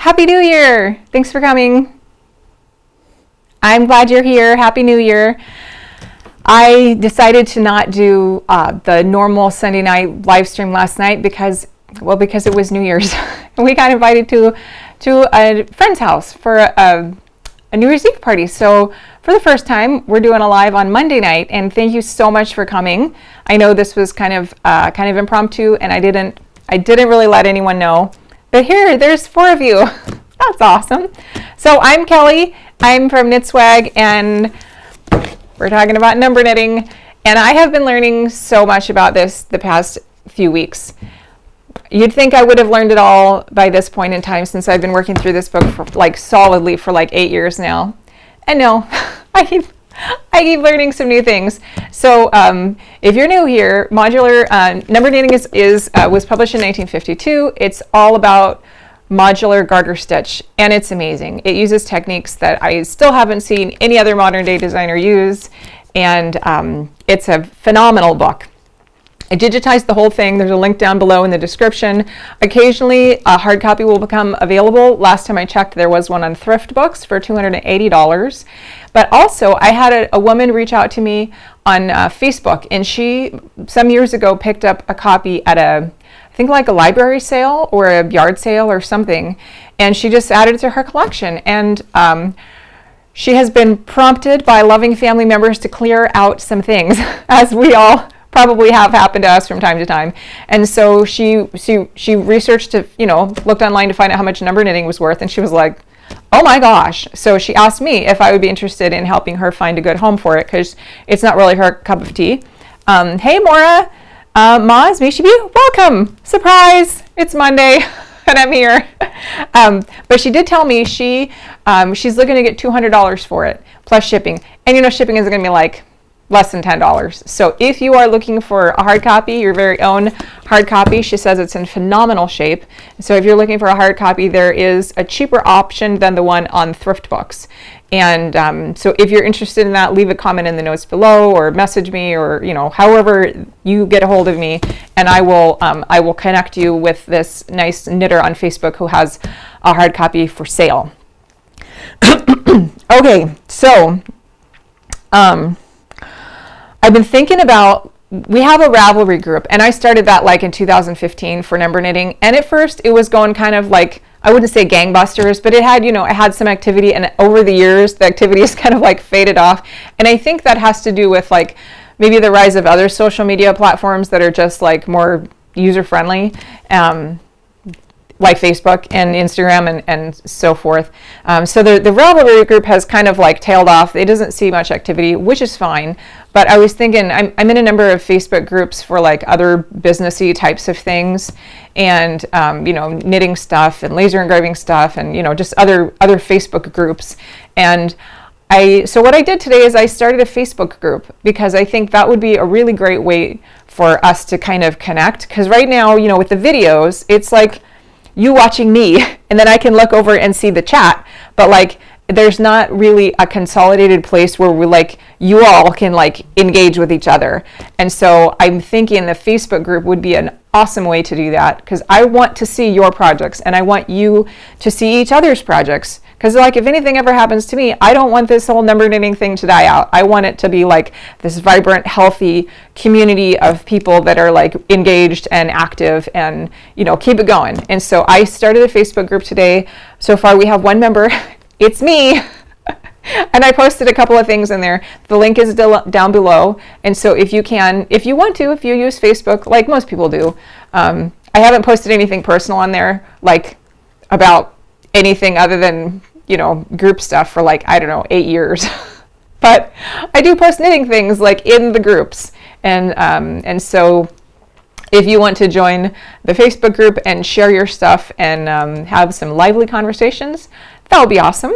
Happy New Year! Thanks for coming. I'm glad you're here. Happy New Year. I decided to not do the normal Sunday night live stream last night because it was New Year's. We got invited to a friend's house for a New Year's Eve party. So for the first time, we're doing a live on Monday night, and thank you so much for coming. I know this was kind of impromptu, and I didn't really let anyone know. But there's 4 of you. That's awesome. So I'm Kelly. I'm from KnitSwag, and we're talking about number knitting. And I have been learning so much about this the past few weeks. You'd think I would have learned it all by this point in time, since I've been working through this book for solidly for 8 years now. And no, I keep learning some new things. So if you're new here, modular number knitting was published in 1952. It's all about modular garter stitch, and it's amazing. It uses techniques that I still haven't seen any other modern day designer use, and it's a phenomenal book. I digitized the whole thing. There's a link down below in the description. Occasionally, a hard copy will become available. Last time I checked, there was one on Thrift Books for $280. But also, I had a woman reach out to me on Facebook, and she, some years ago, picked up a copy at I think a library sale or a yard sale or something, and she just added it to her collection. And she has been prompted by loving family members to clear out some things, as we all probably have happened to us from time to time. And so she researched looked online to find out how much number knitting was worth, and she was like, oh my gosh. So she asked me if I would be interested in helping her find a good home for it, because it's not really her cup of tea. Hey Maura, Maz, Mishibu, welcome. Surprise, it's Monday and I'm here. But she did tell me she's looking to get $200 for it, plus shipping. And shipping is gonna be less than $10. So if you are looking for a hard copy, your very own hard copy, she says it's in phenomenal shape. So if you're looking for a hard copy, there is a cheaper option than the one on Thrift Books. And so if you're interested in that, leave a comment in the notes below, or message me, or however you get a hold of me, and I will connect you with this nice knitter on Facebook who has a hard copy for sale. Okay, so I've been thinking about, we have a Ravelry group, and I started that in 2015 for number knitting. And at first it was going kind of I wouldn't say gangbusters, but it had, it had some activity, and over the years the activity has kind of faded off. And I think that has to do with maybe the rise of other social media platforms that are just more user friendly. Like Facebook and Instagram and so forth. So the Ravelry group has kind of tailed off. It doesn't see much activity, which is fine. But I was thinking, I'm in a number of Facebook groups for other businessy types of things, and knitting stuff and laser engraving stuff, and just other Facebook groups. And so what I did today is I started a Facebook group, because I think that would be a really great way for us to kind of connect. Because right now, with the videos, it's you watching me, and then I can look over and see the chat, but there's not really a consolidated place where you all can engage with each other. And so I'm thinking the Facebook group would be an awesome way to do that, because I want to see your projects, and I want you to see each other's projects. Because if anything ever happens to me, I don't want this whole number knitting thing to die out. I want it to be this vibrant, healthy community of people that are engaged and active, and keep it going. And so I started a Facebook group today. So far we have 1 member. It's me. And I posted a couple of things in there. The link is down below. And so if you want to, if you use Facebook, like most people do, I haven't posted anything personal on there, about anything other than, group stuff for I don't know, 8 years. But I do post knitting things in the groups. And so if you want to join the Facebook group and share your stuff and have some lively conversations, that would be awesome.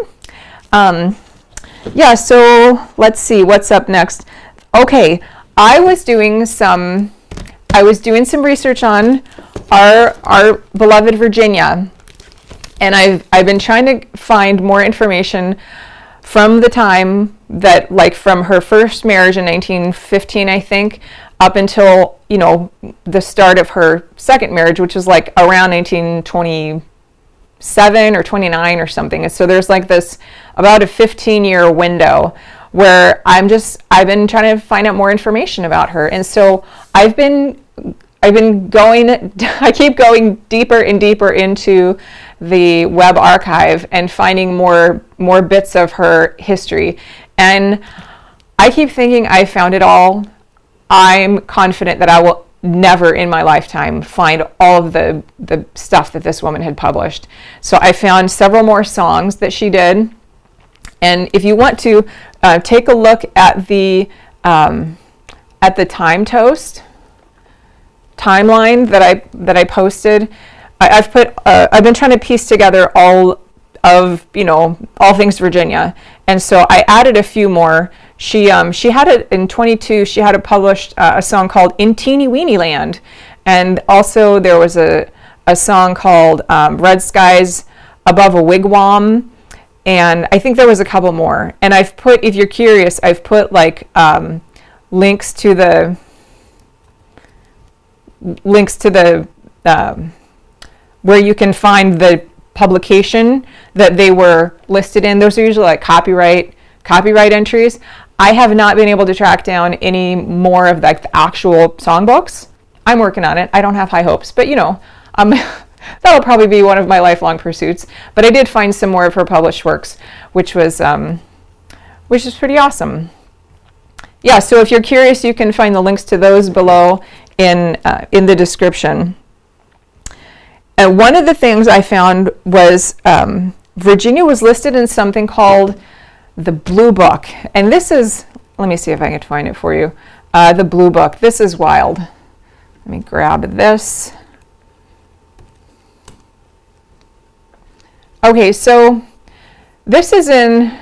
Yeah, so let's see what's up next. Okay, I was doing some research on our beloved Virginia, and I've been trying to find more information from the time that from her first marriage in 1915, I think, up until the start of her second marriage, which was around 1920. 27 or 29 or something. And so there's like this about a 15-year window where I've been trying to find out more information about her. And so I've been going, I keep going deeper and deeper into the web archive and finding more bits of her history. And I keep thinking I found it all. I'm confident that I will never in my lifetime find all of the stuff that this woman had published. So I found several more songs that she did. And if you want to take a look at the Time Toast timeline that I posted, I've been trying to piece together all of, all things Virginia, and so I added a few more. She had it in 22. She had published a song called "In Teeny Weeny Land," and also there was a song called "Red Skies Above a Wigwam," and I think there was a couple more. And I've put, if you're curious, I've put like links to the where you can find the publication that they were listed in. Those are usually like copyright entries. I have not been able to track down any more of like the actual songbooks. I'm working on it. I don't have high hopes, but that'll probably be one of my lifelong pursuits. But I did find some more of her published works, which is pretty awesome. Yeah, so if you're curious, you can find the links to those below in the description. And one of the things I found was Virginia was listed in something called the Blue Book. And this is, let me see if I can find it for you. The Blue Book. This is wild. Let me grab this. Okay, so this is in,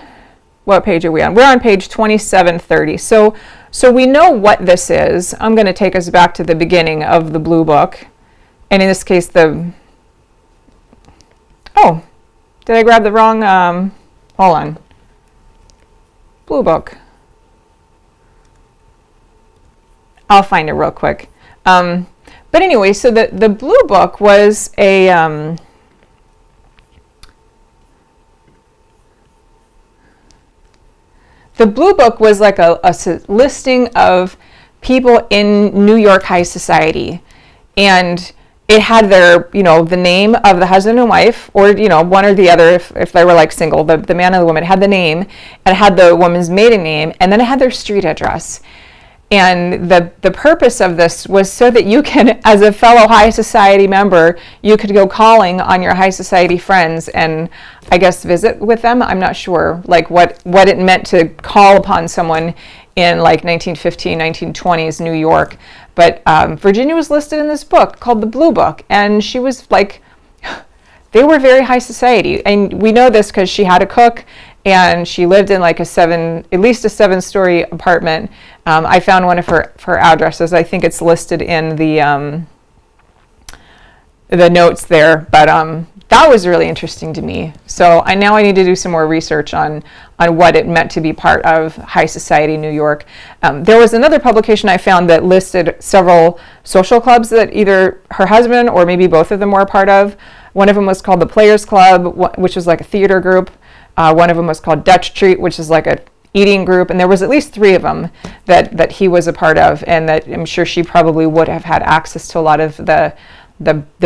what page are we on? We're on page 2730. So we know what this is. I'm going to take us back to the beginning of the Blue Book. And in this case, oh, did I grab the wrong, hold on. Blue Book. I'll find it real quick. But anyway, so the Blue Book was a, the Blue Book was like a listing of people in New York high society. And it had their, the name of the husband and wife, or, one or the other, if they were like single, the man and the woman. It had the name, and it had the woman's maiden name, and then it had their street address. And the purpose of this was so that you can, as a fellow high society member, you could go calling on your high society friends and I guess visit with them. I'm not sure like what it meant to call upon someone in like 1915, 1920s New York. But Virginia was listed in this book called the Blue Book, and she was like, they were very high society. And we know this because she had a cook, and she lived in like at least a 7-story apartment. I found one of her addresses. I think it's listed in the notes there, but that was really interesting to me. So now I need to do some more research on what it meant to be part of high society New York. There was another publication I found that listed several social clubs that either her husband or maybe both of them were a part of. One of them was called the Players Club, which was like a theater group. One of them was called Dutch Treat, which is like a eating group, and there was at least 3 of them that he was a part of, and that I'm sure she probably would have had access to a lot of the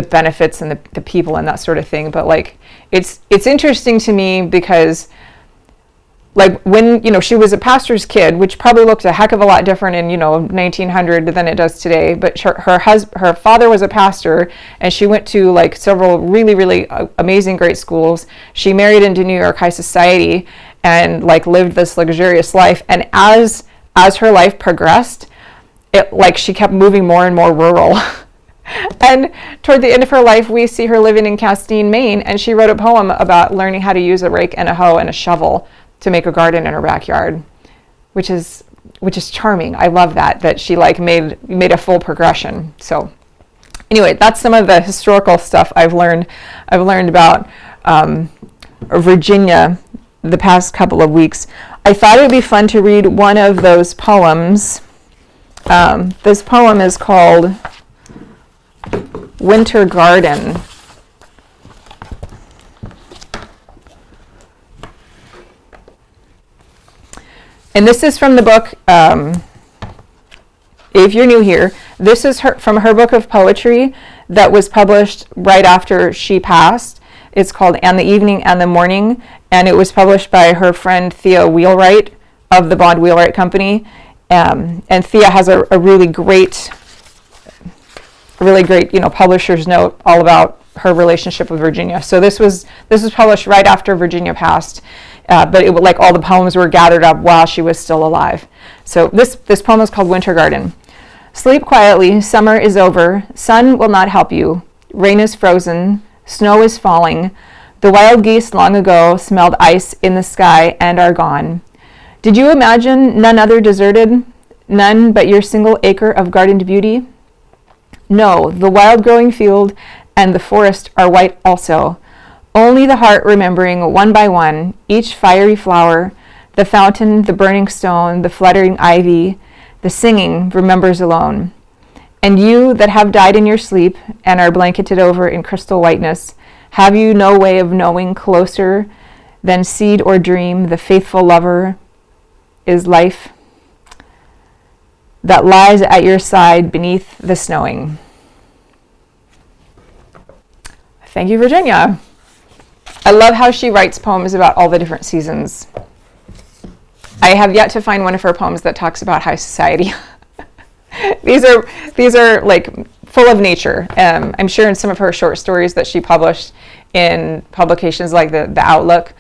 benefits and the people and that sort of thing. But like it's interesting to me because like when she was a pastor's kid, which probably looked a heck of a lot different in 1900 than it does today, but her father was a pastor, and she went to like several really, really amazing great schools. She married into New York high society and like lived this luxurious life, and as her life progressed, she kept moving more and more rural. And toward the end of her life, we see her living in Castine, Maine, and she wrote a poem about learning how to use a rake and a hoe and a shovel to make a garden in her backyard, which is charming. I love that she like made a full progression. So anyway, that's some of the historical stuff I've learned about Virginia the past couple of weeks. I thought it would be fun to read one of those poems. This poem is called Winter Garden. And this is from the book, if you're new here, this is from her book of poetry that was published right after she passed. It's called And the Evening and the Morning, and it was published by her friend Thea Wheelwright of the Bond Wheelwright Company. And Thea has a really great, publisher's note all about her relationship with Virginia. So this was published right after Virginia passed, but it like all the poems were gathered up while she was still alive. So this poem is called Winter Garden. Sleep quietly, summer is over, sun will not help you, rain is frozen, snow is falling, the wild geese long ago smelled ice in the sky and are gone. Did you imagine none other deserted, none but your single acre of gardened beauty? No, the wild growing field and the forest are white also, only the heart remembering one by one each fiery flower, the fountain, the burning stone, the fluttering ivy, the singing remembers alone. And you that have died in your sleep and are blanketed over in crystal whiteness, have you no way of knowing closer than seed or dream the faithful lover is life that lies at your side beneath the snowing? Thank you, Virginia. I love how she writes poems about all the different seasons. I have yet to find one of her poems that talks about high society. These are like full of nature. I'm sure in some of her short stories that she published in publications like the Outlook,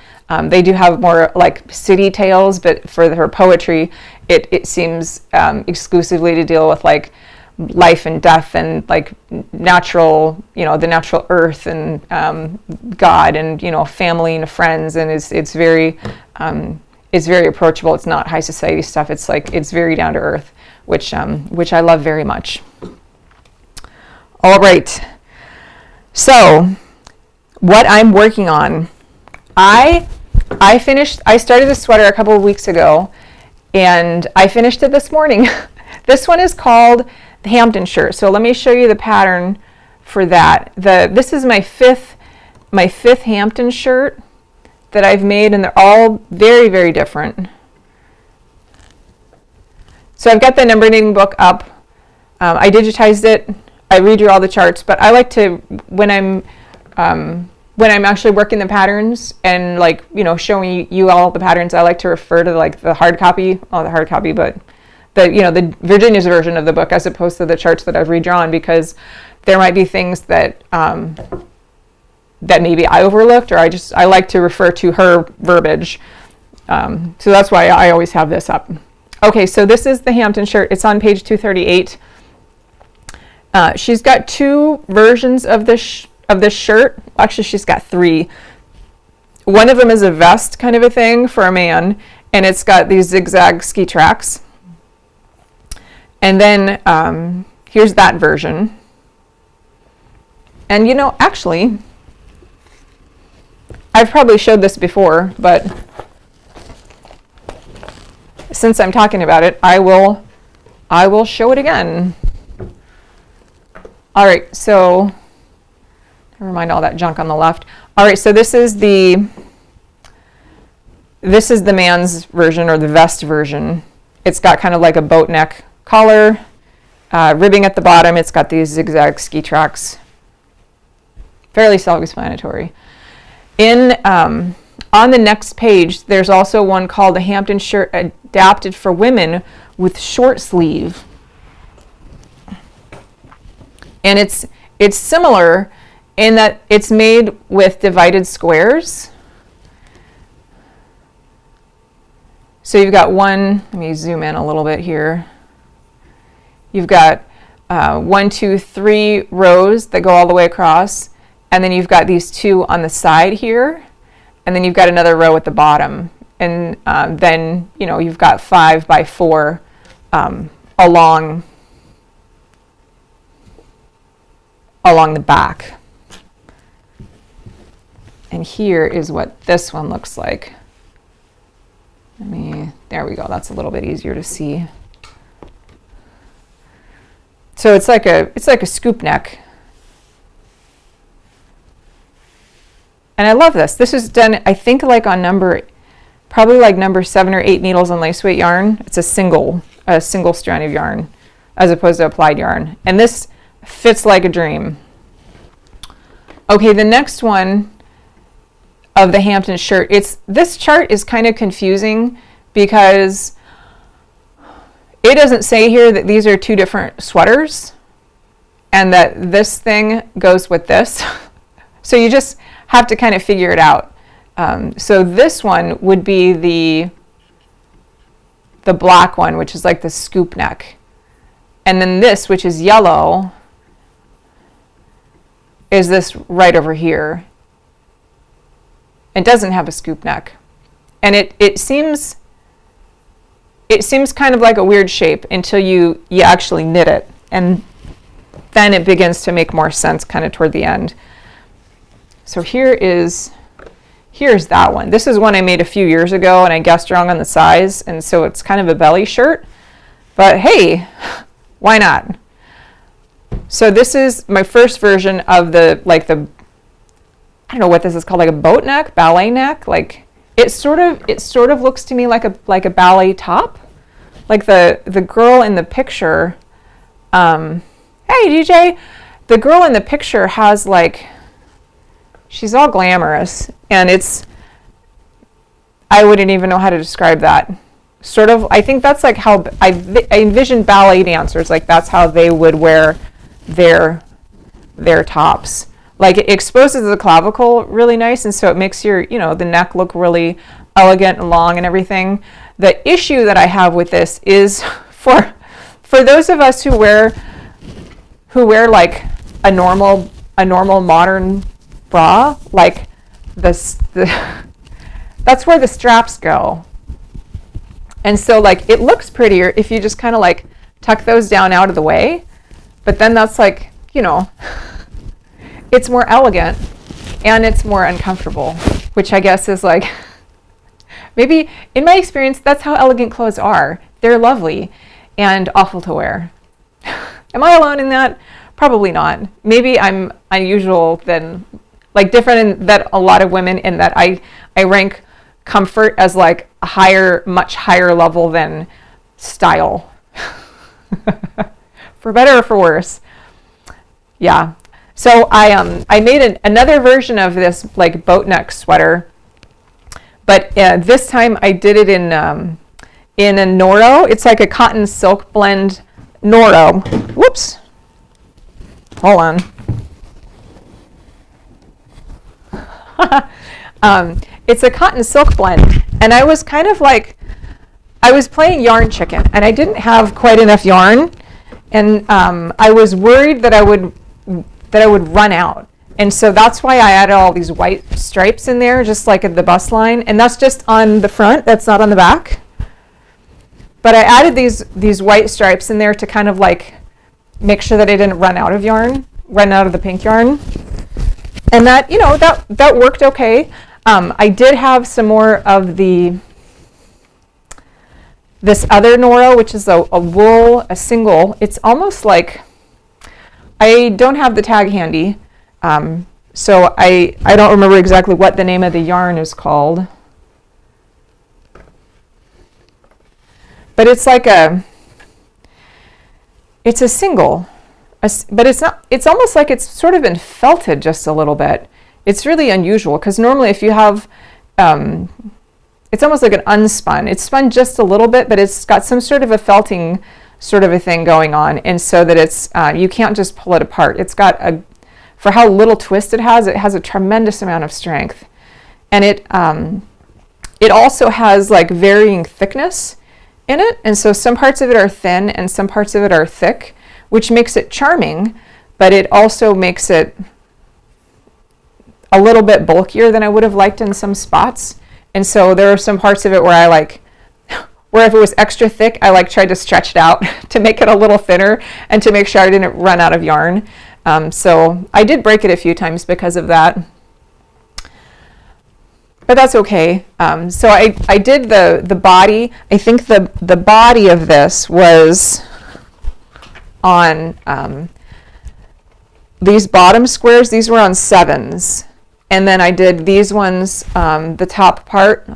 they do have more like city tales, but for her poetry, it seems exclusively to deal with like life and death and like natural, the natural earth and God and family and friends, and it's very approachable. It's not high society stuff. It's like it's very down to earth, which I love very much. All right. So, what I'm working on, I started this sweater a couple of weeks ago, and I finished it this morning. This one is called the Hampton shirt. So let me show you the pattern for that. This is my fifth Hampton shirt that I've made, and they're all very, very different. So I've got the number knitting book up. I digitized it. I redrew all the charts, but I like to, when I'm actually working the patterns and showing you all the patterns, I like to refer to like the hard copy, but the Virginia's version of the book as opposed to the charts that I've redrawn, because there might be things that that maybe I overlooked, or I like to refer to her verbiage. So that's why I always have this up. Okay, so this is the Hampton shirt. It's on page 238. She's got two versions of this shirt. Actually, she's got three. One of them is a vest kind of a thing for a man, and it's got these zigzag ski tracks. And then here's that version. And actually, I've probably showed this before, but since I'm talking about it, I will show it again. All right, so never mind all that junk on the left. All right, so this is the man's version, or the vest version. It's got kind of like a boat neck collar, ribbing at the bottom. It's got these zigzag ski tracks. Fairly self-explanatory. On the next page, there's also one called the Hampton shirt adapted for women with short sleeve. And it's similar in that it's made with divided squares. So you've got one, let me zoom in a little bit here. You've got 1, 2, 3 rows that go all the way across, and then you've got these two on the side here, and then you've got another row at the bottom, and then you've got 5 by 4 along the back. And here is what this one looks like. There we go. That's a little bit easier to see. So it's like a scoop neck. And I love this. This is done, I think, like on number probably like number 7 or 8 needles on lace weight yarn. It's a single strand of yarn as opposed to applied yarn. And this fits like a dream. Okay, the next one of the Hampton shirt, this chart is kind of confusing because it doesn't say here that these are 2 different sweaters and that this thing goes with this. So you just have to kind of figure it out. So this one would be the black one, which is like the scoop neck. And then this, which is yellow, is this right over here. It doesn't have a scoop neck. And it seems kind of like a weird shape until you actually knit it. And then it begins to make more sense kind of toward the end. So here's that one. This is one I made a few years ago and I guessed wrong on the size, and so it's kind of a belly shirt. But hey, why not? So this is my first version of the I don't know what this is called, like a boat neck, ballet neck. Like it sort of looks to me like a ballet top. Like the girl in the picture, hey DJ, the girl in the picture has like, she's all glamorous, and I wouldn't even know how to describe that. Sort of, I think that's like how I envision ballet dancers, like that's how they would wear their tops. Like it exposes the clavicle really nice, and so it makes your, the neck look really elegant and long and everything. The issue that I have with this is for those of us who wear like a normal modern bra, like that's where the straps go. And so like it looks prettier if you just kind of like tuck those down out of the way, but then that's like, it's more elegant and it's more uncomfortable, which I guess is like, maybe in my experience, that's how elegant clothes are. They're lovely and awful to wear. Am I alone in that? Probably not. Maybe I'm unusual than, like different in that a lot of women, in that I rank comfort as like a much higher level than style. For better or for worse. Yeah. So I made another version of this like boat neck sweater, but this time I did it in a Noro. It's like a cotton silk blend Noro. Whoops. Hold on. It's a cotton silk blend, and I was kind of like, I was playing yarn chicken, and I didn't have quite enough yarn, and I was worried that I would run out, and so that's why I added all these white stripes in there, just like at the bust line, and that's just on the front. That's not on the back. But I added these white stripes in there to kind of like make sure that I didn't run out of the pink yarn, and that that worked okay. I did have some more of this other Noro, which is a wool, a single. It's almost like, I don't have the tag handy, so I don't remember exactly what the name of the yarn is called. But it's like it's a single, but it's not, it's almost like it's sort of been felted just a little bit. It's really unusual because normally if you have, it's almost like an unspun. It's spun just a little bit, but it's got some sort of a felting sort of a thing going on. And so that it's, you can't just pull it apart. It's got for how little twist it has a tremendous amount of strength. And it also has like varying thickness in it. And so some parts of it are thin and some parts of it are thick, which makes it charming, but it also makes it a little bit bulkier than I would have liked in some spots. And so there are some parts of it where where if it was extra thick, I tried to stretch it out to make it a little thinner and to make sure I didn't run out of yarn. So I did break it a few times because of that, but that's okay. So I did the body. I think the body of this was on these bottom squares. These were on 7s. And then I did these ones, the top part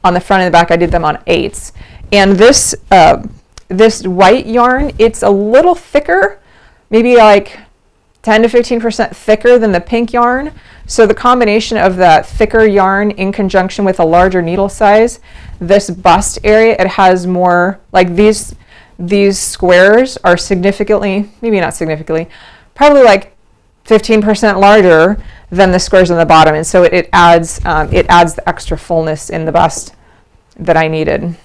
on the front and the back, I did them on 8s. And this this white yarn, it's a little thicker, maybe like 10 to 15% thicker than the pink yarn. So the combination of that thicker yarn in conjunction with a larger needle size, this bust area, it has more, like these squares are significantly, maybe not significantly, probably like 15% larger than the squares on the bottom. And so it adds the extra fullness in the bust that I needed.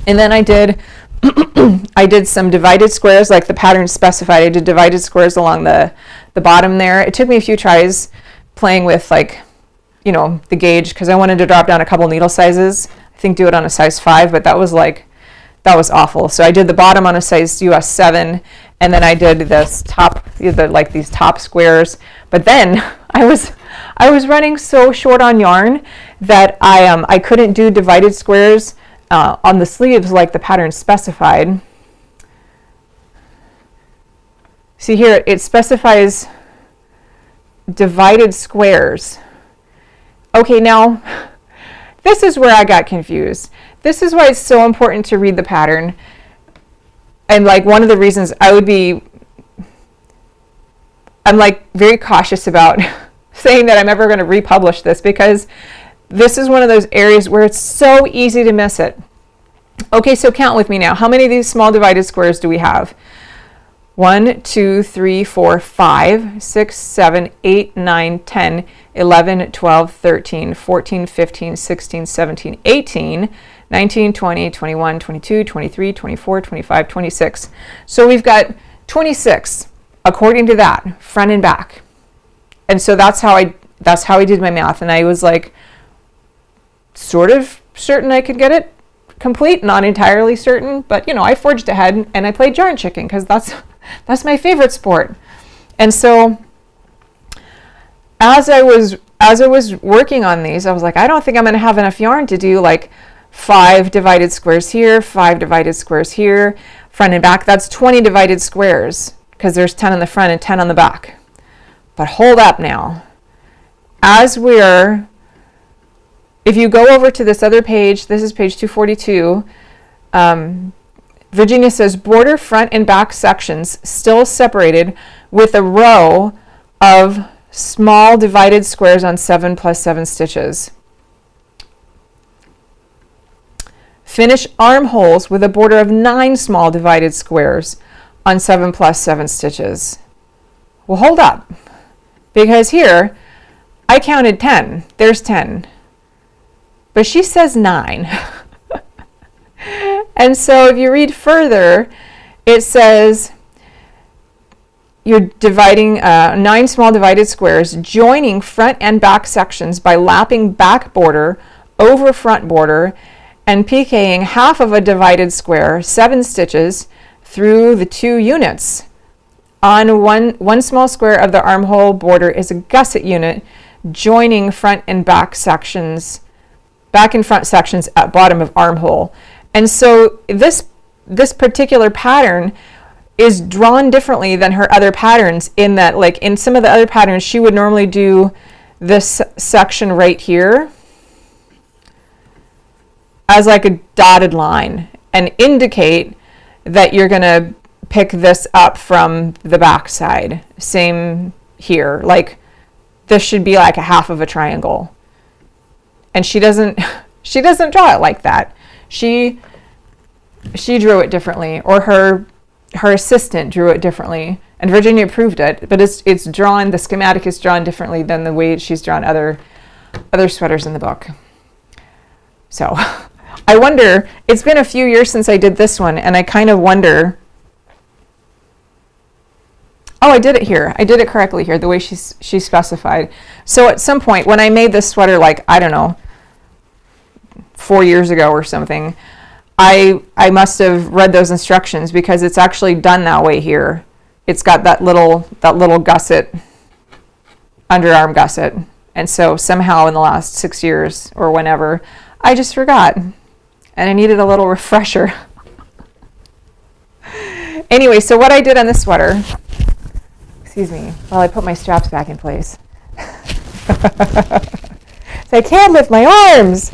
And then I did I did some divided squares like the pattern specified. I did divided squares along the bottom there. It took me a few tries playing with, like, you know, the gauge, because I wanted to drop down a couple needle sizes. I think do it on a size 5, but that was awful. So I did the bottom on a size US 7, and then I did this top, like these top squares. But then I was running so short on yarn that I couldn't do divided squares on the sleeves like the pattern specified. See here, it specifies divided squares. Okay, now this is where I got confused. This is why it's so important to read the pattern. And like one of the reasons I'm like very cautious about saying that I'm ever going to republish this, because this is one of those areas where it's so easy to miss it. Okay, so count with me now. How many of these small divided squares do we have? 1, 2, 3, 4, 5, 6, 7, 8, 9, 10, 11, 12, 13, 14, 15, 16, 17, 18, 19, 20, 21, 22, 23, 24, 25, 26. So we've got 26 according to that, front and back. And so that's how I did my math. And I was like sort of certain I could get it complete, not entirely certain, but you know, I forged ahead and I played yarn chicken because that's my favorite sport. And so as I was working on these, I was like, I don't think I'm going to have enough yarn to do like 5 divided squares here, 5 divided squares here, front and back. That's 20 divided squares because there's 10 on the front and 10 on the back. But hold up now. If you go over to this other page, this is page 242, Virginia says border front and back sections still separated with a row of small divided squares on 7 plus 7 stitches. Finish armholes with a border of 9 small divided squares on 7 plus 7 stitches. Well, hold up, because here I counted 10. There's 10. But she says 9. And so if you read further, it says you're dividing 9 small divided squares, joining front and back sections by lapping back border over front border and piqueing half of a divided square, 7 stitches, through the 2 units. On one small square of the armhole border is a gusset unit joining front and back sections, back and front sections at bottom of armhole. And so this particular pattern is drawn differently than her other patterns, in that, like in some of the other patterns, she would normally do this section right here as like a dotted line and indicate that you're going to pick this up from the back side. Same here, like this should be like a half of a triangle. And she doesn't draw it like that. She drew it differently, or her assistant drew it differently, and Virginia approved it, but it's drawn, the schematic is drawn differently than the way she's drawn other sweaters in the book. So I wonder, it's been a few years since I did this one, and I kind of wonder, oh, I did it here. I did it correctly here, the way she specified. So at some point when I made this sweater, like, I don't know, 4 years ago or something, I must have read those instructions, because it's actually done that way here. It's got that little gusset, underarm gusset. And so somehow in the last 6 years or whenever, I just forgot. And I needed a little refresher. Anyway, so what I did on this sweater, excuse me, while I put my straps back in place. So I can't lift my arms.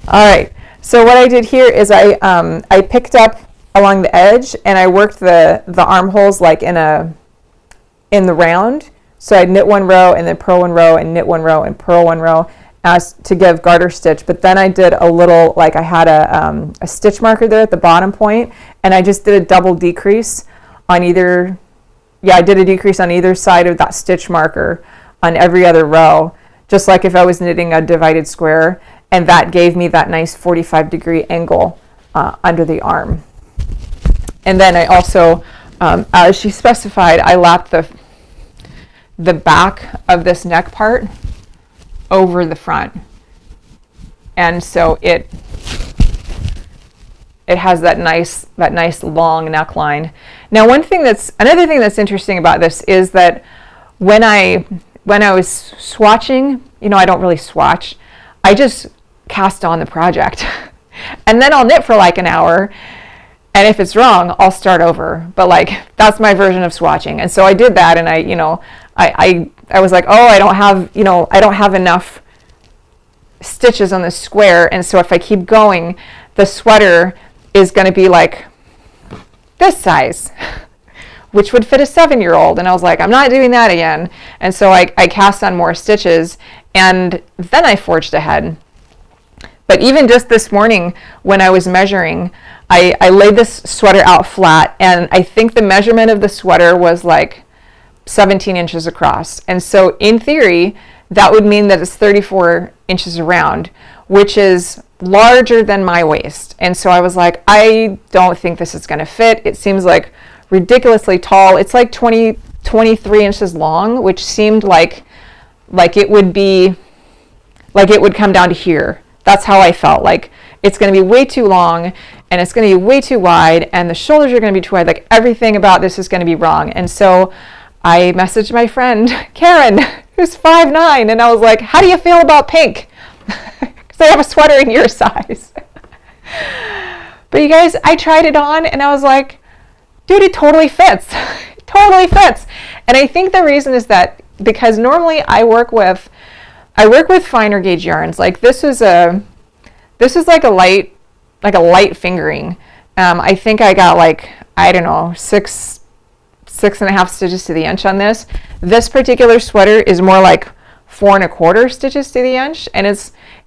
All right, so what I did here is I picked up along the edge and I worked the armholes like in the round. So I'd knit one row and then purl one row and knit one row and purl one row as to give garter stitch. But then I did a little, like I had a stitch marker there at the bottom point, and I just did a double decrease on either, I did a decrease on either side of that stitch marker on every other row, just like if I was knitting a divided square, and that gave me that nice 45-degree angle under the arm. And then I also, as she specified, I lapped the back of this neck part over the front. And so it has that nice long neckline. Now, another thing that's interesting about this is that when I was swatching, I don't really swatch. I just cast on the project. And then I'll knit for like an hour. And if it's wrong, I'll start over. But like, that's my version of swatching. And so I did that, and I was like, oh, I don't have enough stitches on this square. And so if I keep going, the sweater is going to be like this size, which would fit a 7-year-old. And I was like, I'm not doing that again. And so I cast on more stitches, and then I forged ahead. But even just this morning when I was measuring, I laid this sweater out flat, and I think the measurement of the sweater was like 17 inches across. And so in theory, that would mean that it's 34 inches around, which is larger than my waist. And so I was like, I don't think this is going to fit. It seems like ridiculously tall. It's like 23 inches long, which seemed like it would be, like it would come down to here. That's how I felt. Like it's going to be way too long, and it's going to be way too wide, and the shoulders are going to be too wide. Like everything about this is going to be wrong. And so I messaged my friend Karen, who's 5'9", and I was like, how do you feel about pink? Because I have a sweater in your size. But you guys, I tried it on, and I was like, dude, it totally fits. It totally fits. And I think the reason is that because normally I work with finer gauge yarns. Like this is like a light fingering. I think I got like, I don't know, 6.5 stitches to the inch on this. This particular sweater is more like 4 1/4 stitches to the inch, and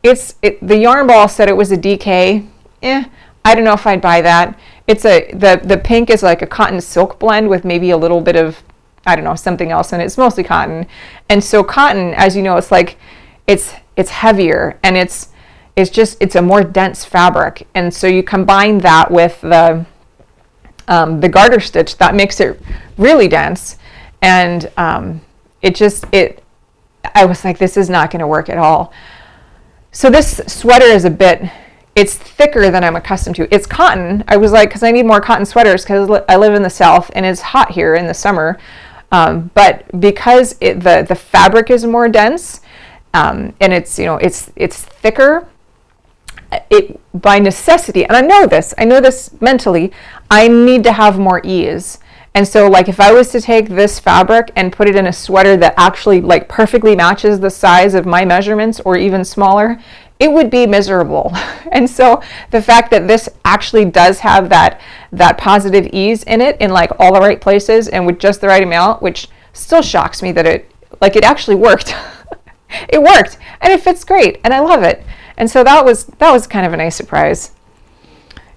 the yarn ball said it was a DK. I don't know if I'd buy that. The pink is like a cotton silk blend with maybe a little bit of, I don't know, something else, and it's mostly cotton. And so cotton, as you know, it's like it's heavier, and it's a more dense fabric. And so you combine that with the garter stitch, that makes it really dense. And I was like, this is not going to work at all. So this sweater is it's thicker than I'm accustomed to. It's cotton. I was like, because I need more cotton sweaters because I live in the South and it's hot here in the summer. But because the fabric is more dense, and it's thicker, it by necessity, and I know this mentally, I need to have more ease. And so like if I was to take this fabric and put it in a sweater that actually like perfectly matches the size of my measurements or even smaller, it would be miserable. And so the fact that this actually does have that positive ease in it in like all the right places and with just the right amount, which still shocks me that it actually worked. It worked, and it fits great, and I love it. And so that was kind of a nice surprise.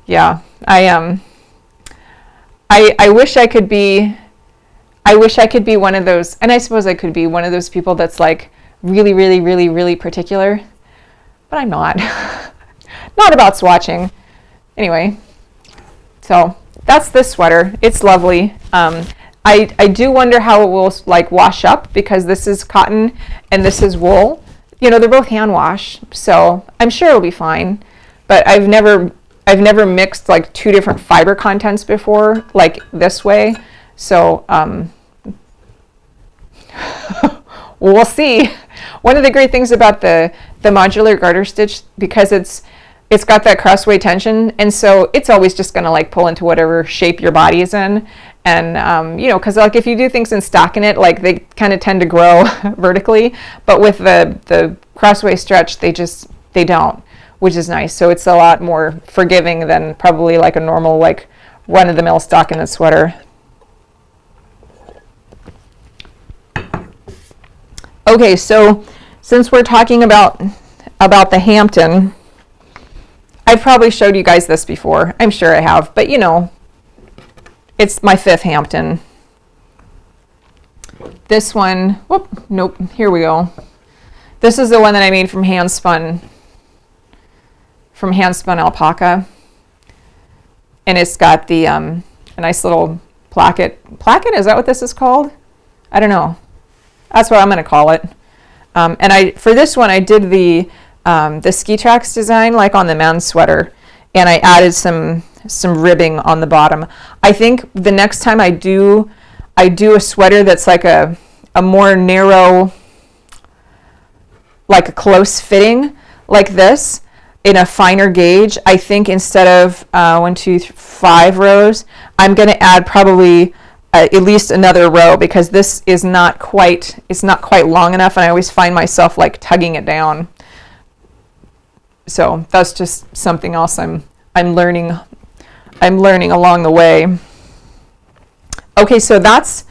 Yeah, I wish I could be one of those, and I suppose I could be one of those people that's like really, really, really, really particular, but I'm not. Not about swatching. Anyway, so that's this sweater. It's lovely. I do wonder how it will like wash up because this is cotton and this is wool. They're both hand wash, so I'm sure it'll be fine. But I've never mixed like two different fiber contents before, like this way. So we'll see. One of the great things about the modular garter stitch, because it's got that crossway tension, and so it's always just gonna like pull into whatever shape your body is in. And you know, because like if you do things in stockinette, like they kind of tend to grow vertically, but with the crossway stretch, they don't, which is nice. So it's a lot more forgiving than probably like a normal like run-of-the-mill stockinette sweater. Okay, so since we're talking about the Hampton, I've probably showed you guys this before. I'm sure I have, but you know, it's my 5th Hampton. This one, whoop, nope, here we go. This is the one that I made from hand spun alpaca. And it's got the a nice little placket. Placket, is that what this is called? I don't know. That's what I'm gonna call it. And for this one, I did the ski tracks design like on the men's sweater, and I added some ribbing on the bottom. I think the next time I do a sweater that's like a more narrow, like a close fitting like this in a finer gauge, I think instead of 1, 2, 3, 5 rows, I'm going to add probably at least another row, because this is not quite long enough, and I always find myself like tugging it down. So that's just something else I'm learning along the way. Okay, so that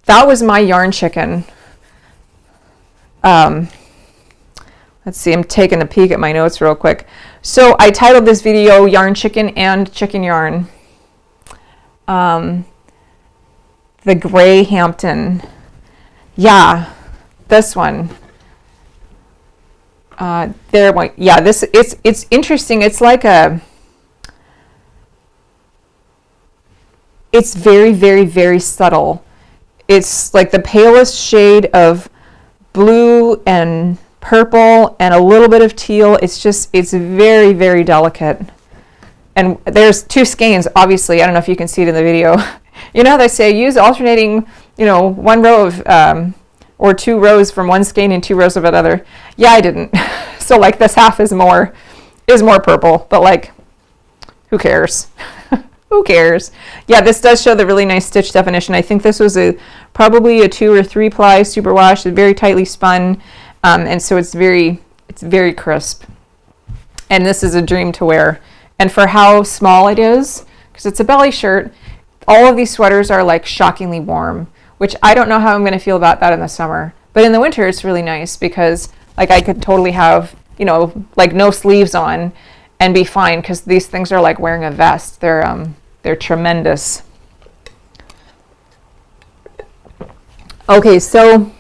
was my yarn chicken. Let's see, I'm taking a peek at my notes real quick. So I titled this video Yarn Chicken and Chicken Yarn. The gray Hampton. Yeah, this one. Yeah, this it's interesting. It's like it's very, very, very subtle. It's like the palest shade of blue and purple and a little bit of teal. It's very, very delicate. And there's 2 skeins, obviously. I don't know if you can see it in the video. You know how they say use alternating, you know, 1 row of, or 2 rows from one skein and 2 rows of another. Yeah, I didn't. So like this half is more purple, but like, who cares? Who cares? Yeah, this does show the really nice stitch definition. I think this was probably a 2 or 3 ply superwash, very tightly spun, and so it's very crisp. And this is a dream to wear. And for how small it is, because it's a belly shirt, all of these sweaters are like shockingly warm, which I don't know how I'm going to feel about that in the summer. But in the winter, it's really nice because like I could totally have, you know, like no sleeves on and be fine, because these things are like wearing a vest. They're tremendous. Okay, so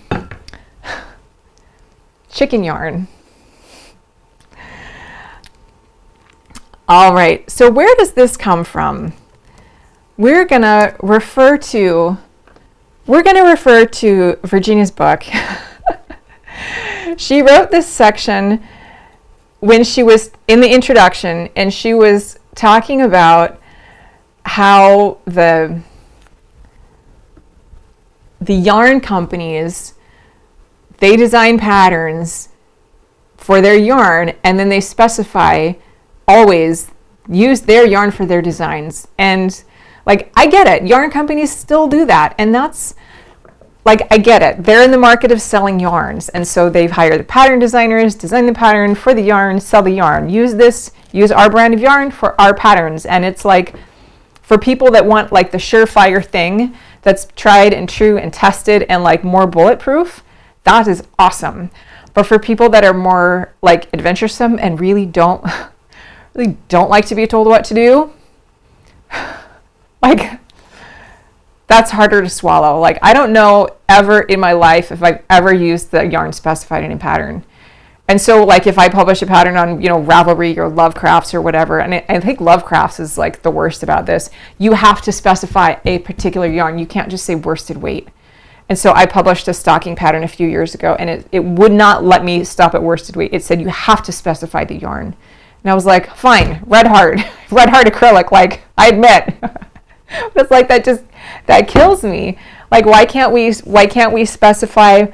chicken yarn. All right, so where does this come from? We're gonna refer to Virginia's book. She wrote this section when she was in the introduction, and she was talking about how the yarn companies, they design patterns for their yarn, and then they specify always use their yarn for their designs. And like, I get it, yarn companies still do that, and that's like, I get it. They're in the market of selling yarns, and so they've hired the pattern designers, design the pattern for the yarn, sell the yarn. Use our brand of yarn for our patterns. And it's like, for people that want like the surefire thing that's tried and true and tested and like more bulletproof, that is awesome. But for people that are more like adventuresome and really don't like to be told what to do, like, that's harder to swallow. Like, I don't know ever in my life if I've ever used the yarn specified in a pattern. And so like if I publish a pattern on, you know, Ravelry or Lovecrafts or whatever, and I think Lovecrafts is like the worst about this, you have to specify a particular yarn. You can't just say worsted weight. And so I published a stocking pattern a few years ago, and it would not let me stop at worsted weight. It said you have to specify the yarn. And I was like, fine, red heart acrylic, like, I admit. But it's like, that kills me. Like, why can't we specify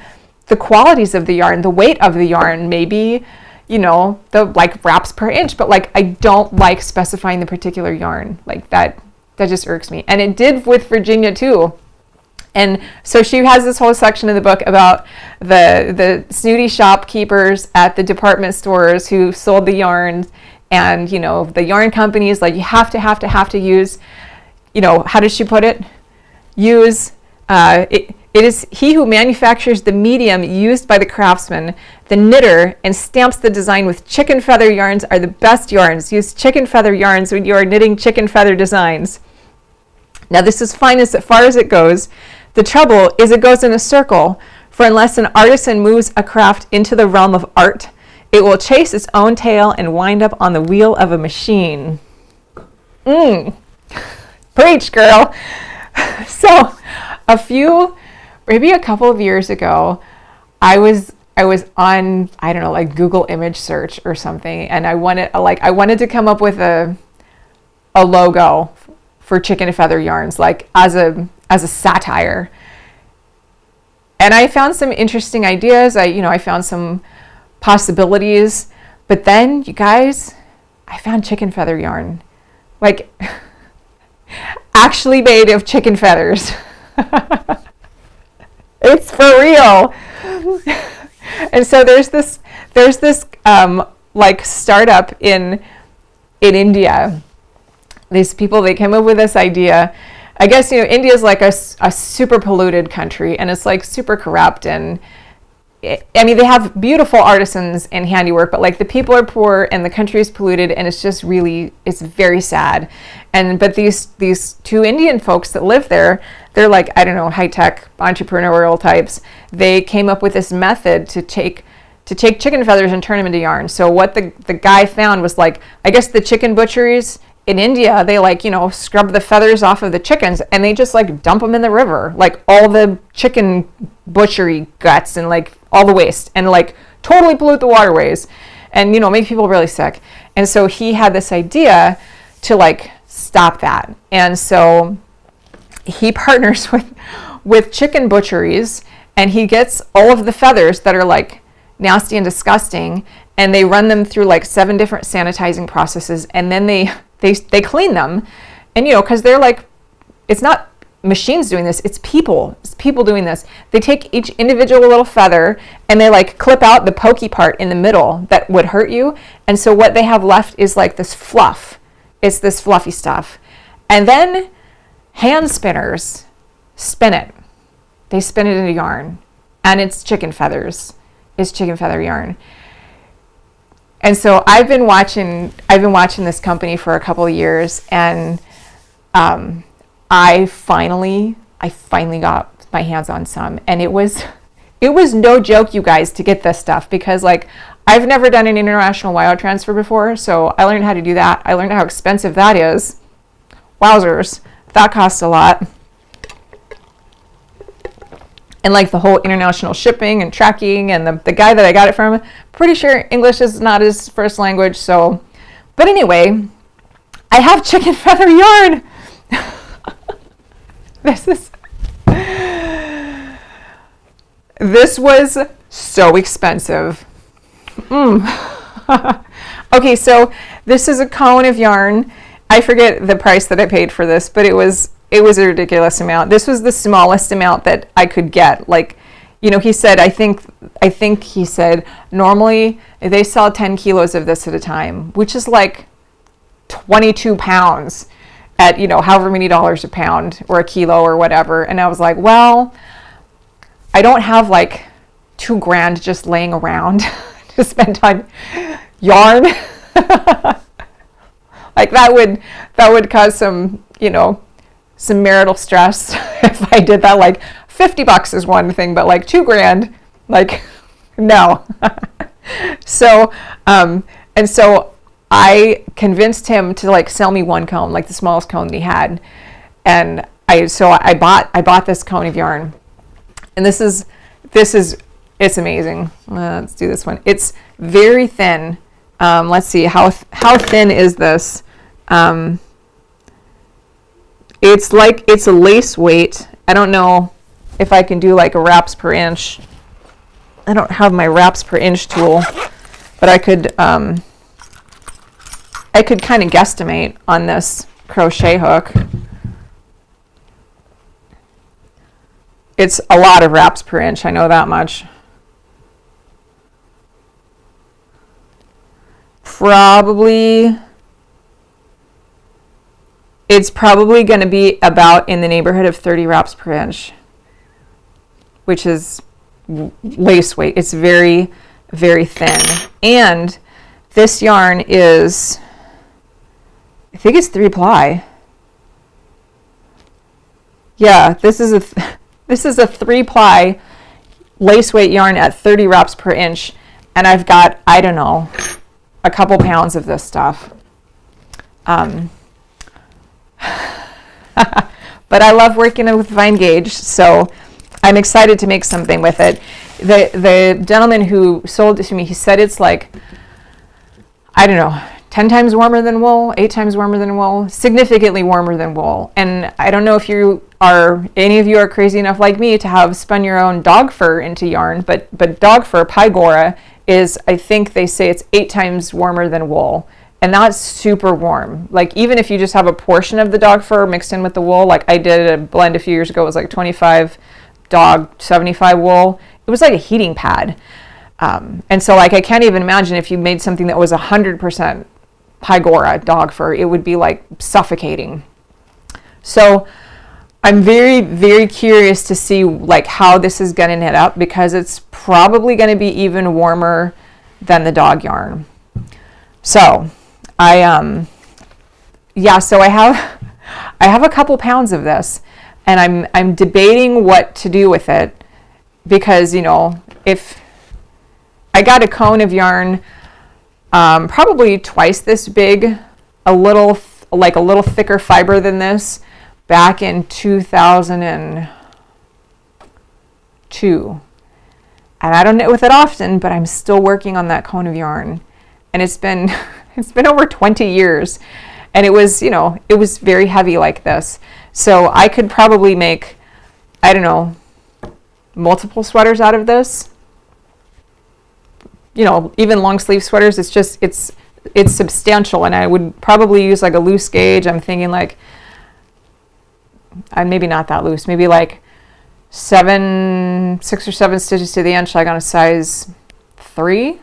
the qualities of the yarn, the weight of the yarn, maybe, you know, the like wraps per inch, but like, I don't like specifying the particular yarn. Like, that just irks me. And it did with Virginia too. And so she has this whole section of the book about the snooty shopkeepers at the department stores who sold the yarns, and the yarn companies, like, you have to use, how does she put it? Use it is he who manufactures the medium used by the craftsman, the knitter, and stamps the design with chicken feather yarns are the best yarns. Use chicken feather yarns when you are knitting chicken feather designs. Now this is fine as far as it goes. The trouble is it goes in a circle, for unless an artisan moves a craft into the realm of art, it will chase its own tail and wind up on the wheel of a machine. Preach, girl. So maybe a couple of years ago, I was on, I don't know, like Google image search or something, and I wanted to come up with a logo for chicken feather yarns, like as a satire. And I found some interesting ideas. I found some possibilities, but then, you guys, I found chicken feather yarn, like actually made of chicken feathers. It's for real. And so there's this like startup in India. These people, they came up with this idea. I guess, India is like a super polluted country, and it's like super corrupt, and they have beautiful artisans and handiwork, but like the people are poor and the country is polluted, and it's very sad. But these two Indian folks that live there, they're like, I don't know, high-tech entrepreneurial types. They came up with this method to take chicken feathers and turn them into yarn. So what the guy found was, like, I guess the chicken butcheries in India, they scrub the feathers off of the chickens, and they just like dump them in the river, like all the chicken butchery guts and like all the waste, and like totally pollute the waterways, and make people really sick. And so he had this idea to like stop that. And so he partners with chicken butcheries, and he gets all of the feathers that are like nasty and disgusting, and they run them through like 7 different sanitizing processes, and then they clean them. And because they're like, it's not machines doing this, it's people doing this. They take each individual little feather and they like clip out the pokey part in the middle that would hurt you, and so what they have left is like this fluff. It's this fluffy stuff. And then hand spinners spin it. They spin it into yarn, and it's chicken feathers. It's chicken feather yarn. And so I've been watching this company for a couple of years, and I finally got my hands on some, and it was no joke, you guys, to get this stuff, because like I've never done an international wire transfer before, so I learned how to do that. I learned how expensive that is. Wowzers, that costs a lot. And like the whole international shipping and tracking, and the guy that I got it from, pretty sure English is not his first language. So, but anyway, I have chicken feather yarn. This was so expensive. Okay, so this is a cone of yarn. I forget the price that I paid for this, but it was a ridiculous amount. This was the smallest amount that I could get. Like, he said, I think he said normally they sell 10 kilos of this at a time, which is like 22 pounds at, however many dollars a pound or a kilo or whatever. And I was like, well, I don't have like $2,000 just laying around to spend on yarn. Like that would cause some, some marital stress if I did that. Like $50 is one thing, but like $2,000, like no. So and so I convinced him to like sell me one cone, like the smallest cone that he had, and I bought this cone of yarn, and this is it's amazing. Let's do this one. It's very thin. Let's see, how thin is this? It's a lace weight. I don't know if I can do like a wraps per inch. I don't have my wraps per inch tool, but I could kind of guesstimate on this crochet hook. It's a lot of wraps per inch, I know that much. It's probably going to be about in the neighborhood of 30 wraps per inch, which is lace weight. It's very, very thin. And this yarn is, I think it's 3-ply. Yeah, this is a 3-ply lace weight yarn at 30 wraps per inch, and I've got, I don't know, a couple pounds of this stuff. But I love working with fine gauge, so I'm excited to make something with it. The gentleman who sold it to me, he said it's like, I don't know, 10 times warmer than wool, 8 times warmer than wool, significantly warmer than wool. And I don't know if any of you are crazy enough like me to have spun your own dog fur into yarn, but dog fur, Pygora, is, I think they say it's 8 times warmer than wool. And that's super warm. Like, even if you just have a portion of the dog fur mixed in with the wool, like I did a blend a few years ago, it was like 25 dog, 75 wool. It was like a heating pad. And so, like, I can't even imagine if you made something that was 100% Pygora dog fur, it would be like suffocating. So I'm very, very curious to see like how this is going to knit up, because it's probably going to be even warmer than the dog yarn. So I have a couple pounds of this, and I'm debating what to do with it, because, you know, if I got a cone of yarn, probably twice this big, a little thicker fiber than this, back in 2002. And I don't knit with it often, but I'm still working on that cone of yarn. And it's been over 20 years, and it was very heavy like this. So I could probably make, I don't know, multiple sweaters out of this. You know, even long sleeve sweaters. It's substantial, and I would probably use like a loose gauge. I'm thinking like, maybe not that loose, maybe like 6 or 7 stitches to the inch, like on a size 3.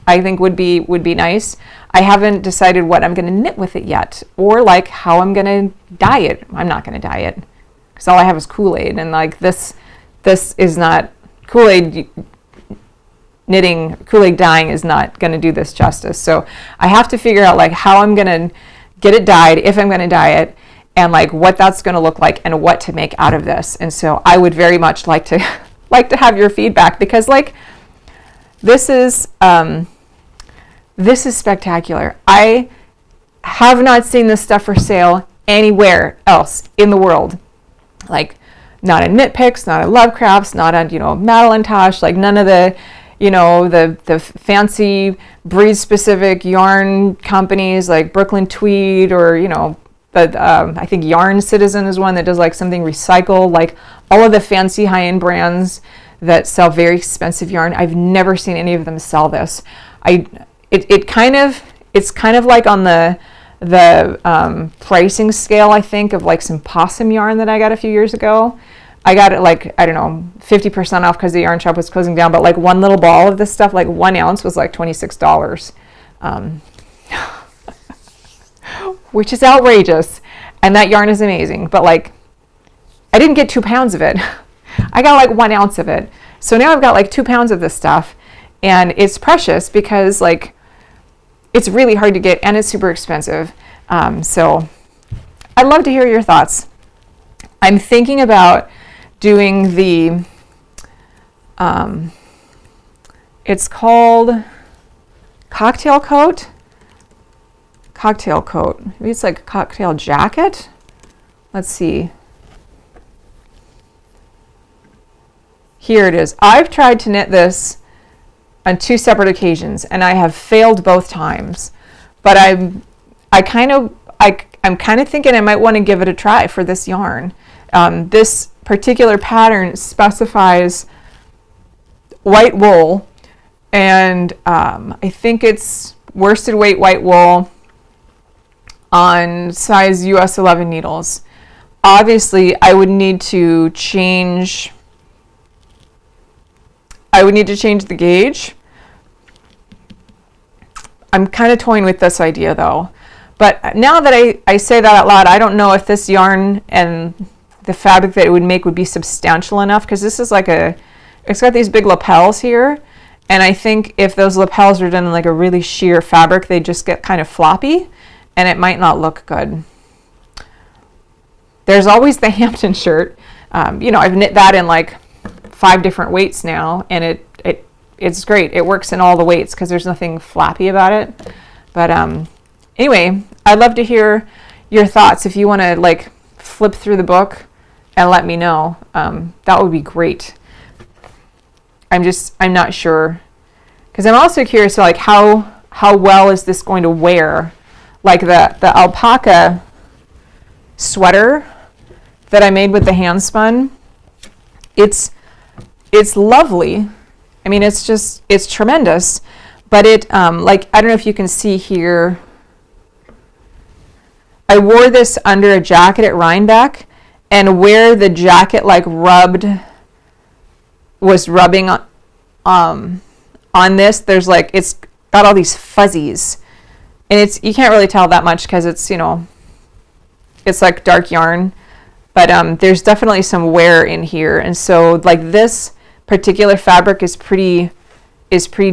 I think would be nice. I haven't decided what I'm going to knit with it yet, or like how I'm going to dye it. I'm not going to dye it, because all I have is Kool-Aid, and like this is not Kool-Aid. Kool-Aid dyeing is not going to do this justice. So I have to figure out like how I'm going to get it dyed, if I'm going to dye it, and like what that's going to look like and what to make out of this. And so I would very much like to have your feedback, because like this is spectacular. I have not seen this stuff for sale anywhere else in the world. Like, not in Knit Picks, not at Lovecrafts, not on, Madeline Tosh, like none of the, the fancy breed-specific yarn companies like Brooklyn Tweed, or, I think Yarn Citizen is one that does like something recycled, like all of the fancy high-end brands that sell very expensive yarn. I've never seen any of them sell this. It's kind of like on the pricing scale, I think, of like some possum yarn that I got a few years ago. I got it like, I don't know, 50% off because the yarn shop was closing down, but like one little ball of this stuff, like 1 ounce, was like $26, which is outrageous. And that yarn is amazing, but like, I didn't get 2 pounds of it. I got like 1 ounce of it. So now I've got like 2 pounds of this stuff, and it's precious because like, it's really hard to get, and it's super expensive. So I'd love to hear your thoughts. I'm thinking about doing the, it's called cocktail coat. Maybe it's like a cocktail jacket. Let's see. Here it is. I've tried to knit this on 2 separate occasions, and I have failed both times. But I'm kind of thinking I might want to give it a try for this yarn. This particular pattern specifies white wool, and I think it's worsted weight white wool on size US 11 needles. Obviously, I would need to change I would need to change the gauge. I'm kind of toying with this idea though. But now that I say that out loud, I don't know if this yarn and the fabric that it would make would be substantial enough, because this is like it's got these big lapels here. And I think if those lapels are done in like a really sheer fabric, they just get kind of floppy and it might not look good. There's always the Hampton shirt. I've knit that in like 5 different weights now, and it's great. It works in all the weights because there's nothing flappy about it. But anyway, I'd love to hear your thoughts. If you want to like flip through the book and let me know, that would be great. I'm not sure, because I'm also curious, like how well is this going to wear? Like the alpaca sweater that I made with the hand spun, it's lovely. I mean, it's tremendous, but like, I don't know if you can see here, I wore this under a jacket at Rhinebeck, and where the jacket like was rubbing on this, there's like, it's got all these fuzzies, and you can't really tell that much because it's, it's like dark yarn, but there's definitely some wear in here. And so like this particular fabric is pretty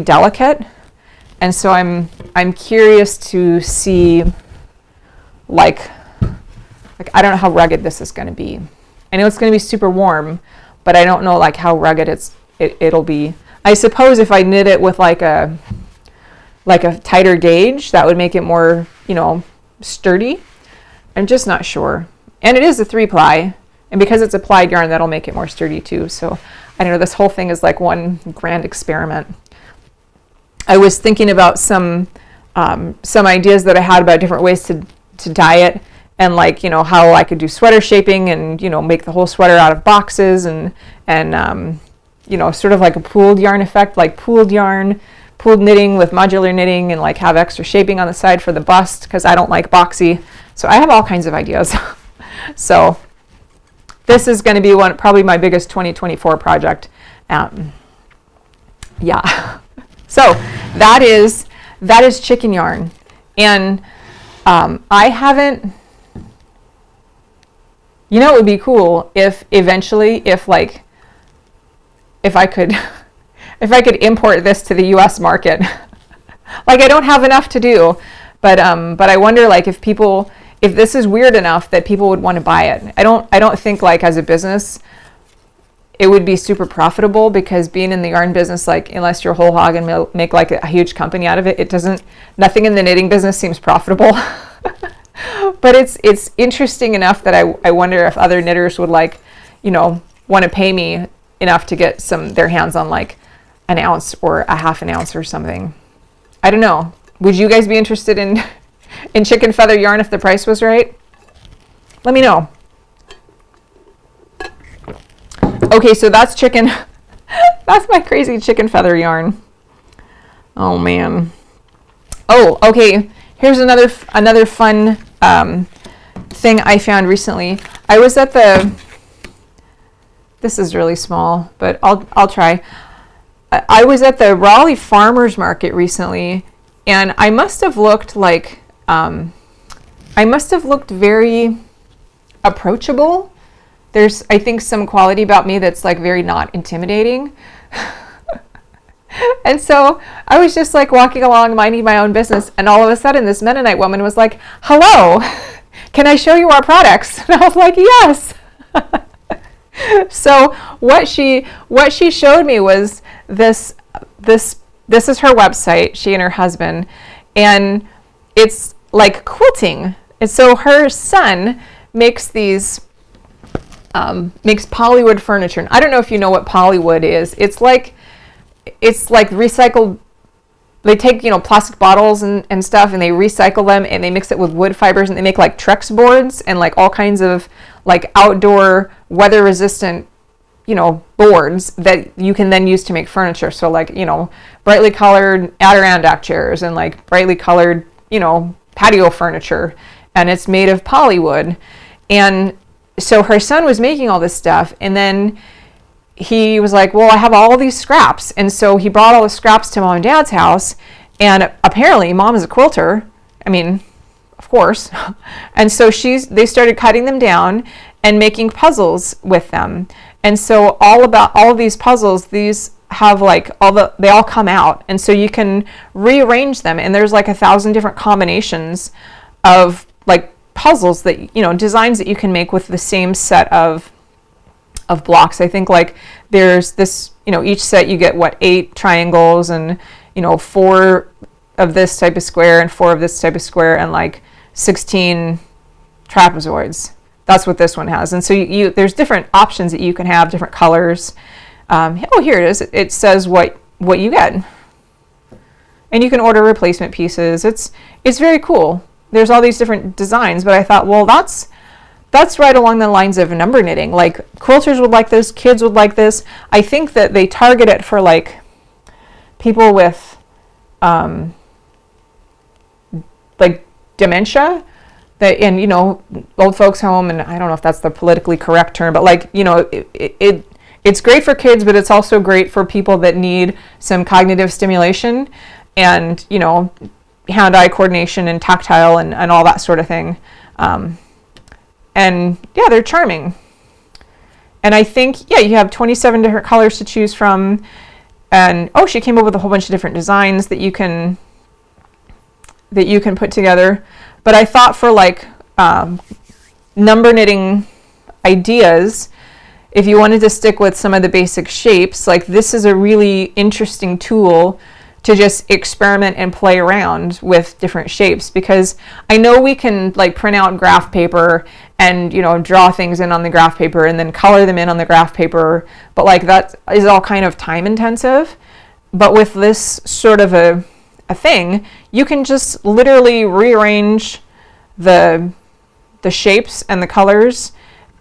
delicate, and so I'm curious to see like I don't know how rugged this is going to be. I know it's going to be super warm, but I don't know like how rugged it'll be. I suppose if I knit it with like a tighter gauge, that would make it more, sturdy. I'm just not sure. And it is a 3-ply, and because it's a plied yarn, that'll make it more sturdy too. So I don't know, this whole thing is like one grand experiment. I was thinking about some ideas that I had about different ways to dye it, and like, how I could do sweater shaping and, make the whole sweater out of boxes and sort of like a pooled yarn effect, like pooled knitting with modular knitting, and like have extra shaping on the side for the bust, because I don't like boxy. So I have all kinds of ideas. So this is going to be probably my biggest 2024 project. Yeah. So that is chicken yarn. And I haven't, it would be cool if eventually, if I could import this to the US market. Like, I don't have enough to do, but I wonder like if this is weird enough that people would want to buy it. I don't think like as a business it would be super profitable, because being in the yarn business, like unless you're whole hog and make like a huge company out of it, nothing in the knitting business seems profitable. But it's interesting enough that I wonder if other knitters would like, want to pay me enough to get their hands on like an ounce or a half an ounce or something. I don't know. Would you guys be interested in chicken feather yarn if the price was right? Let me know. Okay, so that's chicken. That's my crazy chicken feather yarn. Oh man. Oh, okay. Here's another fun thing I found recently. I was at this is really small, but I'll try. I was at the Raleigh Farmers Market recently, and I must have looked like very approachable. There's, I think, some quality about me that's like very not intimidating. And so I was just like walking along minding my own business, and all of a sudden this Mennonite woman was like, "Hello, can I show you our products?" And I was like, "Yes." So what she showed me was this is her website, she and her husband, and it's like quilting. And so her son makes polywood furniture. And I don't know if you know what polywood is. It's like recycled. They take, plastic bottles and stuff, and they recycle them, and they mix it with wood fibers, and they make like Trex boards and like all kinds of like outdoor weather resistant, boards that you can then use to make furniture. So like, brightly colored Adirondack chairs and like brightly colored, patio furniture, and it's made of polywood. And so her son was making all this stuff, and then he was like, well, I have all these scraps. And so he brought all the scraps to mom and dad's house. And apparently mom is a quilter. I mean, of course. And so they started cutting them down and making puzzles with them. And so all of these puzzles, these have like they all come out. And so you can rearrange them. And there's like 1,000 different combinations of like puzzles that, designs that you can make with the same set of blocks. I think like there's this, each set you get 8 triangles and 4 of this type of square and 4 of this type of square and like 16 trapezoids. That's what this one has. And so there's different options that you can have, different colors. Here it is. It says what you get. And you can order replacement pieces. It's very cool. There's all these different designs, but I thought, well, that's right along the lines of number knitting. Like quilters would like this, kids would like this. I think that they target it for like people with like dementia, and old folks home, and I don't know if that's the politically correct term, but like it's great for kids, but it's also great for people that need some cognitive stimulation and hand-eye coordination and tactile and all that sort of thing. And yeah, they're charming. And I think, you have 27 different colors to choose from. And she came up with a whole bunch of different designs that you can put together. But I thought for like number knitting ideas, if you wanted to stick with some of the basic shapes, like this is a really interesting tool to just experiment and play around with different shapes, because I know we can like print out graph paper and draw things in on the graph paper and then color them in on the graph paper, but like that is all kind of time intensive. But with this sort of a thing, you can just literally rearrange the shapes and the colors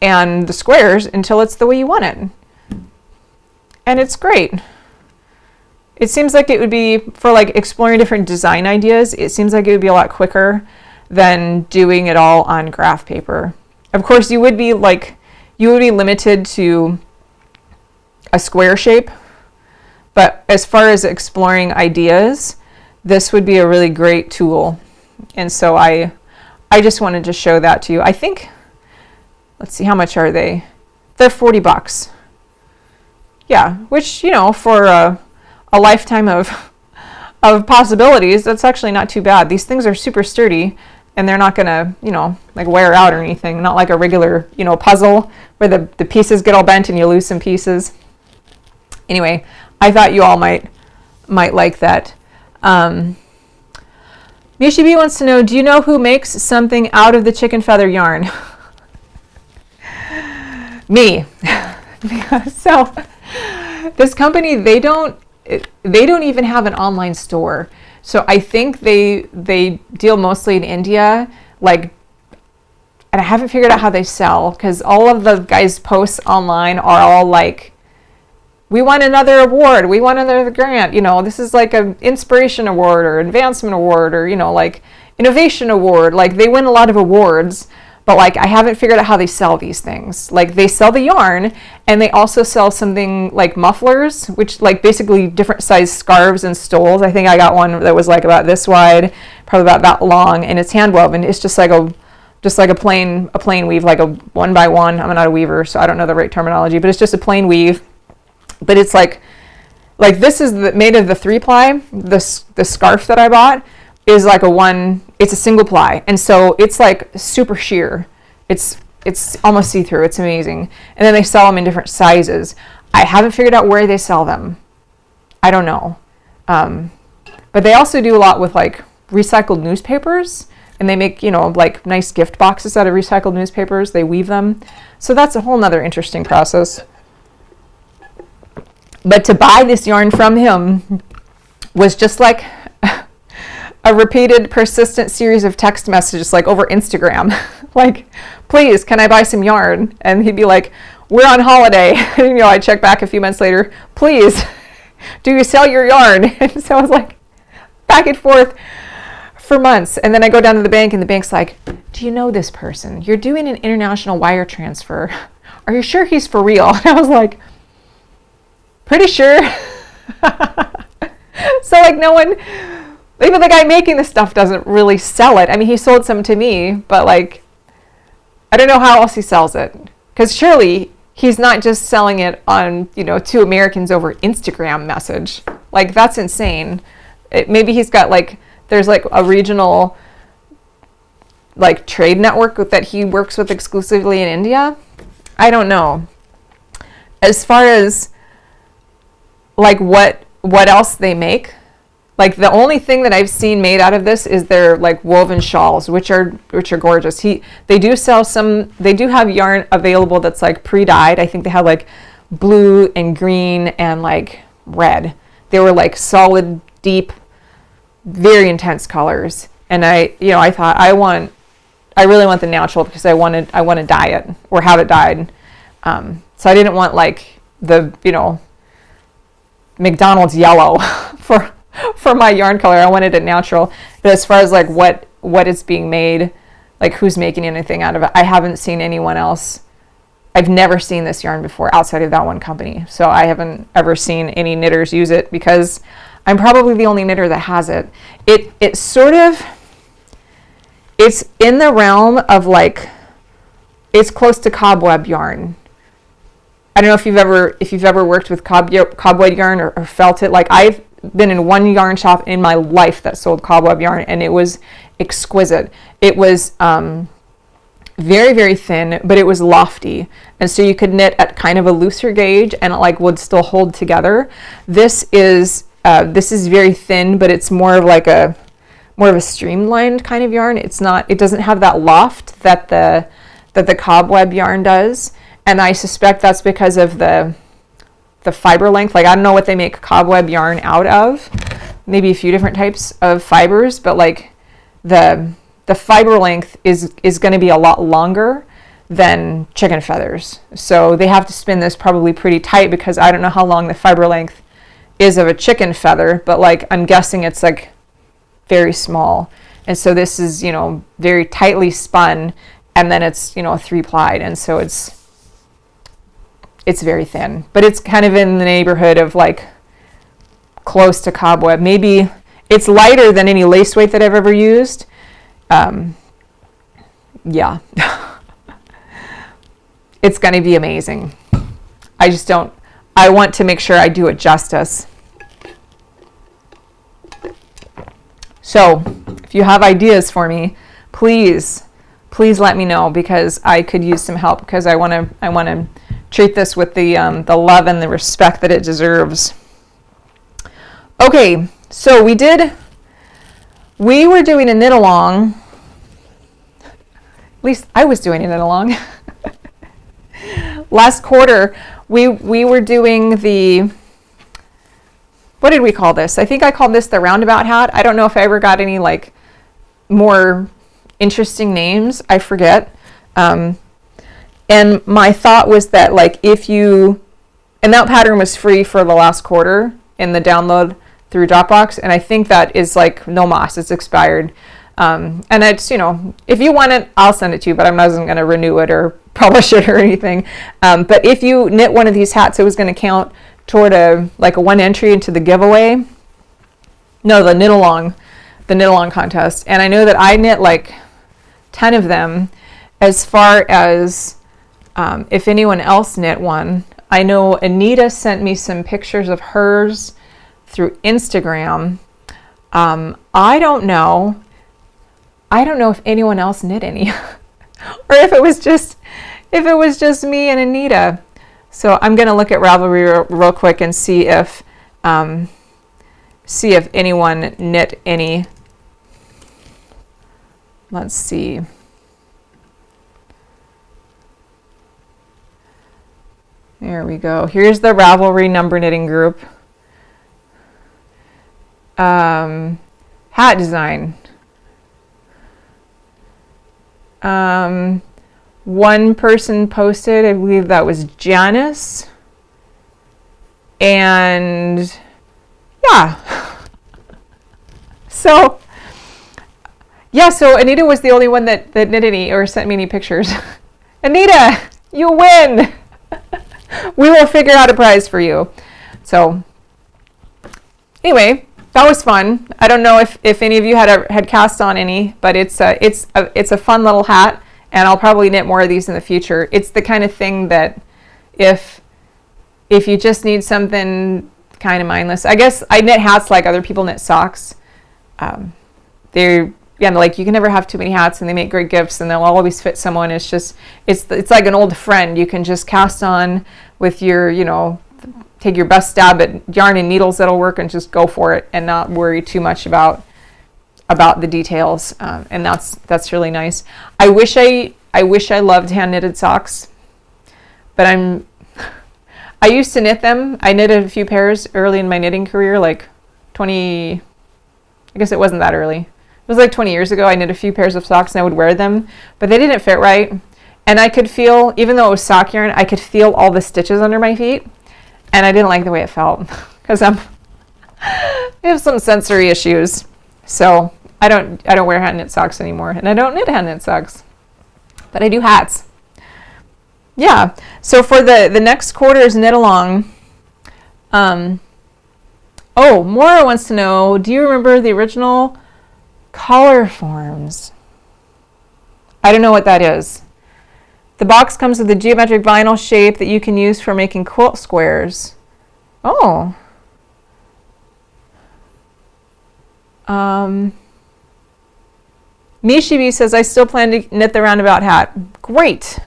and the squares until it's the way you want it. And it's great. It seems like it would be, for like exploring different design ideas, it seems like it would be a lot quicker than doing it all on graph paper. Of course, you would be limited to a square shape, but as far as exploring ideas, this would be a really great tool. And so I just wanted to show that to you. I think, let's see, how much are they? They're $40. Yeah, which, for a lifetime of possibilities, that's actually not too bad. These things are super sturdy and they're not gonna, like wear out or anything. Not like a regular, puzzle where the pieces get all bent and you lose some pieces. Anyway, I thought you all might like that. Mishi B wants to know, do you know who makes something out of the chicken feather yarn? Me. So this company, they don't even have an online store. So I think they deal mostly in India, and I haven't figured out how they sell, because all of the guys' posts online are all like, we want another award, we want another grant, this is like an inspiration award or advancement award or, like innovation award. Like they win a lot of awards, but like I haven't figured out how they sell these things. Like they sell the yarn, and they also sell something like mufflers, which like basically different size scarves and stoles. I think I got one that was like about this wide, probably about that long, and it's hand woven. It's just like a plain weave, like a 1x1. I'm not a weaver, so I don't know the right terminology, but it's just a plain weave. But it's like this is made of the 3-ply. The scarf that I bought is like it's a single ply, and so it's like super sheer. It's almost see-through. It's amazing. And then they sell them in different sizes. I haven't figured out where they sell them. I don't know. But they also do a lot with like recycled newspapers, and they make like nice gift boxes out of recycled newspapers. They weave them, so that's a whole nother interesting process. But to buy this yarn from him was just like a repeated, persistent series of text messages, like over Instagram. Like, please, can I buy some yarn? And he'd be like, we're on holiday. And, I'd check back a few months later, please, do you sell your yarn? And so I was like, back and forth for months. And then I go down to the bank, and the bank's like, do you know this person? You're doing an international wire transfer. Are you sure he's for real? And I was like, Pretty sure. So like no one, even the guy making the stuff doesn't really sell it. I mean, he sold some to me, but like, I don't know how else he sells it. Because surely he's not just selling it on, to Americans over Instagram message. Like, that's insane. Maybe he's got like, there's like a regional like trade network that he works with exclusively in India. I don't know. As far as like what else they make, like the only thing that I've seen made out of this is their like woven shawls, which are gorgeous. They do sell some. They do have yarn available that's like pre-dyed. I think they have like blue and green and like red. They were like solid, deep, very intense colors. And I thought I really want the natural because I want to dye it or have it dyed. So I didn't want like the McDonald's yellow for my yarn color. I wanted it natural. But as far as like what is being made, like who's making anything out of it, I haven't seen anyone else. I've never seen this yarn before outside of that one company. So I haven't ever seen any knitters use it because I'm probably the only knitter that has it. It's sort of, it's in the realm of like, it's close to cobweb yarn. I don't know if you've ever worked with cobweb yarn or felt it. Like I've been in one yarn shop in my life that sold cobweb yarn, and it was exquisite. It was very, very thin, but it was lofty, and so you could knit at kind of a looser gauge, and it like would still hold together. This is very thin, but it's more of a streamlined kind of yarn. It doesn't have that loft that the cobweb yarn does. And I suspect that's because of the fiber length. Like I don't know what they make cobweb yarn out of. Maybe a few different types of fibers, but like the fiber length is going to be a lot longer than chicken feathers. So they have to spin this probably pretty tight because I don't know how long the fiber length is of a chicken feather, but like I'm guessing it's like very small. And so this is, very tightly spun, and then it's, 3-plied, and so it's very thin, but it's kind of in the neighborhood of like close to cobweb. Maybe it's lighter than any lace weight that I've ever used. Yeah, it's going to be amazing. I want to make sure I do it justice. So if you have ideas for me, please let me know, because I could use some help, because I want to treat this with the love and the respect that it deserves. Okay, so we were doing a knit along. At least I was doing a knit along. Last quarter, we were doing what did we call this? I think I called this the roundabout hat. I don't know if I ever got any like more interesting names. I forget. And my thought was that like and that pattern was free for the last quarter in the download through Dropbox, and I think that is like no mas, it's expired. And it's, if you want it, I'll send it to you, but I wasn't going to renew it or publish it or anything. But if you knit one of these hats, it was going to count toward a one entry into the giveaway. No, the knit along contest. And I know that I knit like 10 of them. As far as if anyone else knit one, I know Anita sent me some pictures of hers through Instagram. I don't know if anyone else knit any, or if it was just me and Anita. So I'm gonna look at Ravelry real quick and see if anyone knit any. Let's see. There we go. Here's the Ravelry number knitting group. Hat design. One person posted, I believe that was Janice. And yeah. So Anita was the only one that knit any or sent me any pictures. Anita, you win. We will figure out a prize for you. So anyway, that was fun. I don't know if any of you had cast on any, but it's a fun little hat, and I'll probably knit more of these in the future. It's the kind of thing that if you just need something kind of mindless, I guess I knit hats like other people knit socks. They're like, you can never have too many hats, and they make great gifts, and they'll always fit someone. It's like an old friend. You can just cast on with your, take your best stab at yarn and needles that'll work, and just go for it and not worry too much about the details. And that's really nice. I wish I loved hand knitted socks, but I used to knit them. I knitted a few pairs early in my knitting career, like I guess it wasn't that early. It was like 20 years ago. I knit a few pairs of socks and I would wear them, but they didn't fit right. And I could feel, even though it was sock yarn, I could feel all the stitches under my feet, and I didn't like the way it felt because I have some sensory issues. So I don't wear hand knit socks anymore, and I don't knit hand knit socks, but I do hats. Yeah. So for the next quarter's knit along, Maura wants to know, do you remember the original collar forms? I don't know what that is. The box comes with a geometric vinyl shape that you can use for making quilt squares. Oh. Mishibi says, I still plan to knit the roundabout hat. Great.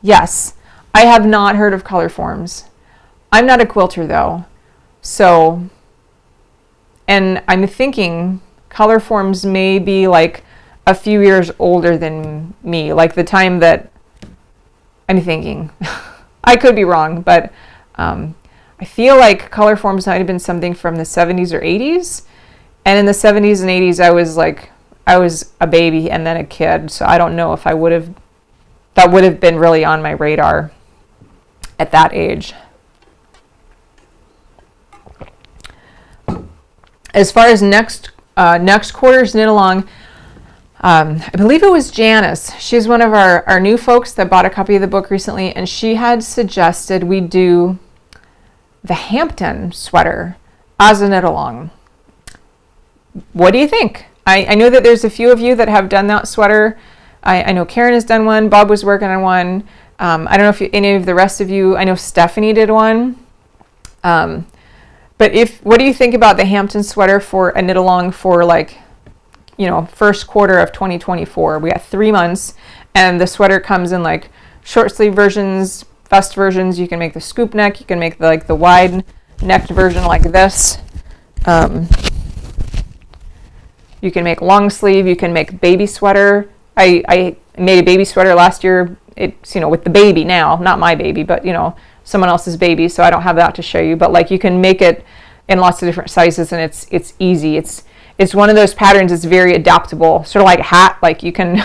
Yes, I have not heard of color forms. I'm not a quilter though, so, and I'm thinking color forms may be like a few years older than me, like the time that I'm thinking. I could be wrong, but I feel like color forms might have been something from the 70s or 80s, and in the 70s and 80s I was a baby and then a kid, so I don't know if that would have been really on my radar at that age. As far as next quarter's knit along, I believe it was Janice. She's one of our new folks that bought a copy of the book recently, and she had suggested we do the Hampton sweater as a knit along. What do you think? I know that there's a few of you that have done that sweater. I know Karen has done one. Bob was working on one. I don't know if any of the rest of you, I know Stephanie did one. But what do you think about the Hampton sweater for a knit along for first quarter of 2024? We got 3 months, and the sweater comes in like short sleeve versions, vest versions. You can make the scoop neck. You can make the wide necked version like this. You can make long sleeve. You can make baby sweater. I made a baby sweater last year. It's, with the baby now, not my baby, but, someone else's baby. So I don't have that to show you, but you can make it in lots of different sizes, and it's easy. It's one of those patterns that's very adaptable, sort of like a hat. You can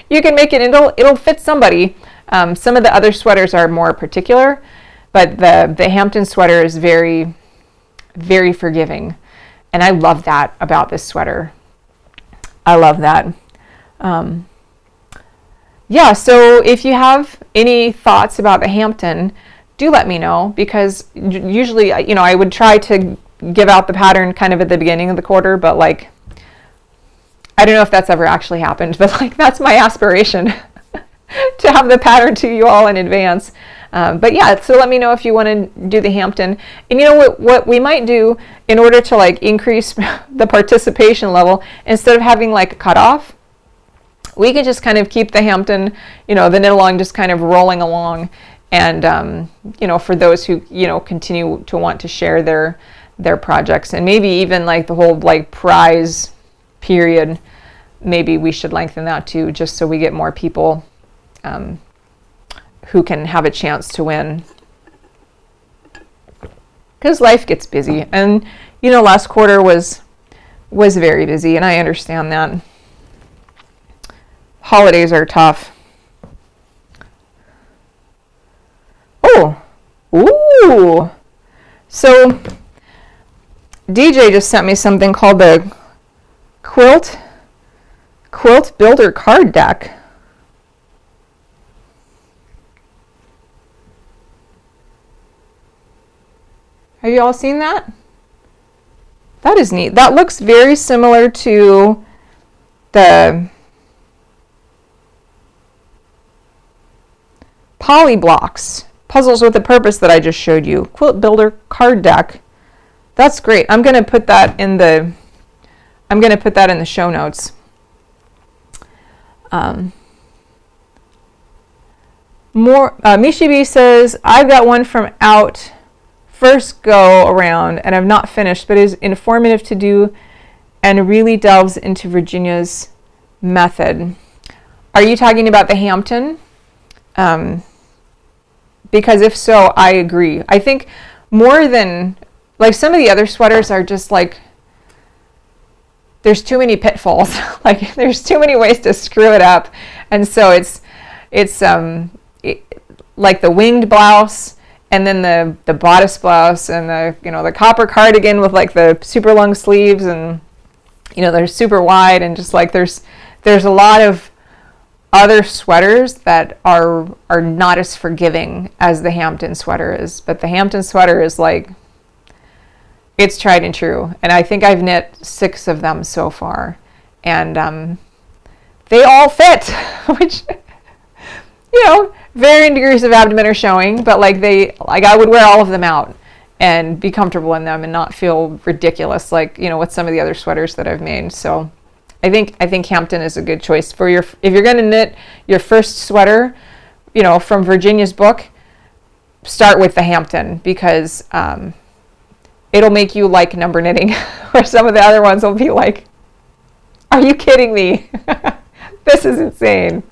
make it, and it'll fit somebody. Some of the other sweaters are more particular, but the Hampton sweater is very, very forgiving. And I love that about this sweater. I love that. Yeah, so if you have any thoughts about the Hampton, do let me know, because usually, I would try to give out the pattern kind of at the beginning of the quarter, but I don't know if that's ever actually happened, but that's my aspiration to have the pattern to you all in advance. But yeah, so let me know if you want to do the Hampton. And what we might do in order to increase the participation level, instead of having a cutoff, we could just kind of keep the Hampton, the knit along just kind of rolling along. And, for those who, continue to want to share their projects, and maybe even the whole prize period, maybe we should lengthen that too, just so we get more people who can have a chance to win. Because life gets busy, and last quarter was very busy, and I understand that. Holidays are tough. Oh, ooh. So DJ just sent me something called the Quilt Builder Card Deck. Have you all seen that? That is neat. That looks very similar to the Poly Blocks, Puzzles with a Purpose that I just showed you. Quilt Builder card deck. That's great. I'm going to put that in the show notes. Mishi B says, I've got one from out first go around and I've not finished, but is informative to do and really delves into Virginia's method. Are you talking about the Hampton? Because if so, I agree. I think more than, like, some of the other sweaters are just like, there's too many pitfalls. Like, there's too many ways to screw it up. And so it's like the winged blouse, and then the bodice blouse, and the copper cardigan with like the super long sleeves, and they're super wide, and just like there's a lot of other sweaters that are not as forgiving as the Hampton sweater is. But the Hampton sweater is like, it's tried and true. And I think I've knit 6 of them so far, and they all fit, which varying degrees of abdomen are showing, but I would wear all of them out and be comfortable in them and not feel ridiculous with some of the other sweaters that I've made. So I think Hampton is a good choice for if you're going to knit your first sweater, from Virginia's book. Start with the Hampton, because it'll make you like number knitting, where some of the other ones will be like, are you kidding me? This is insane.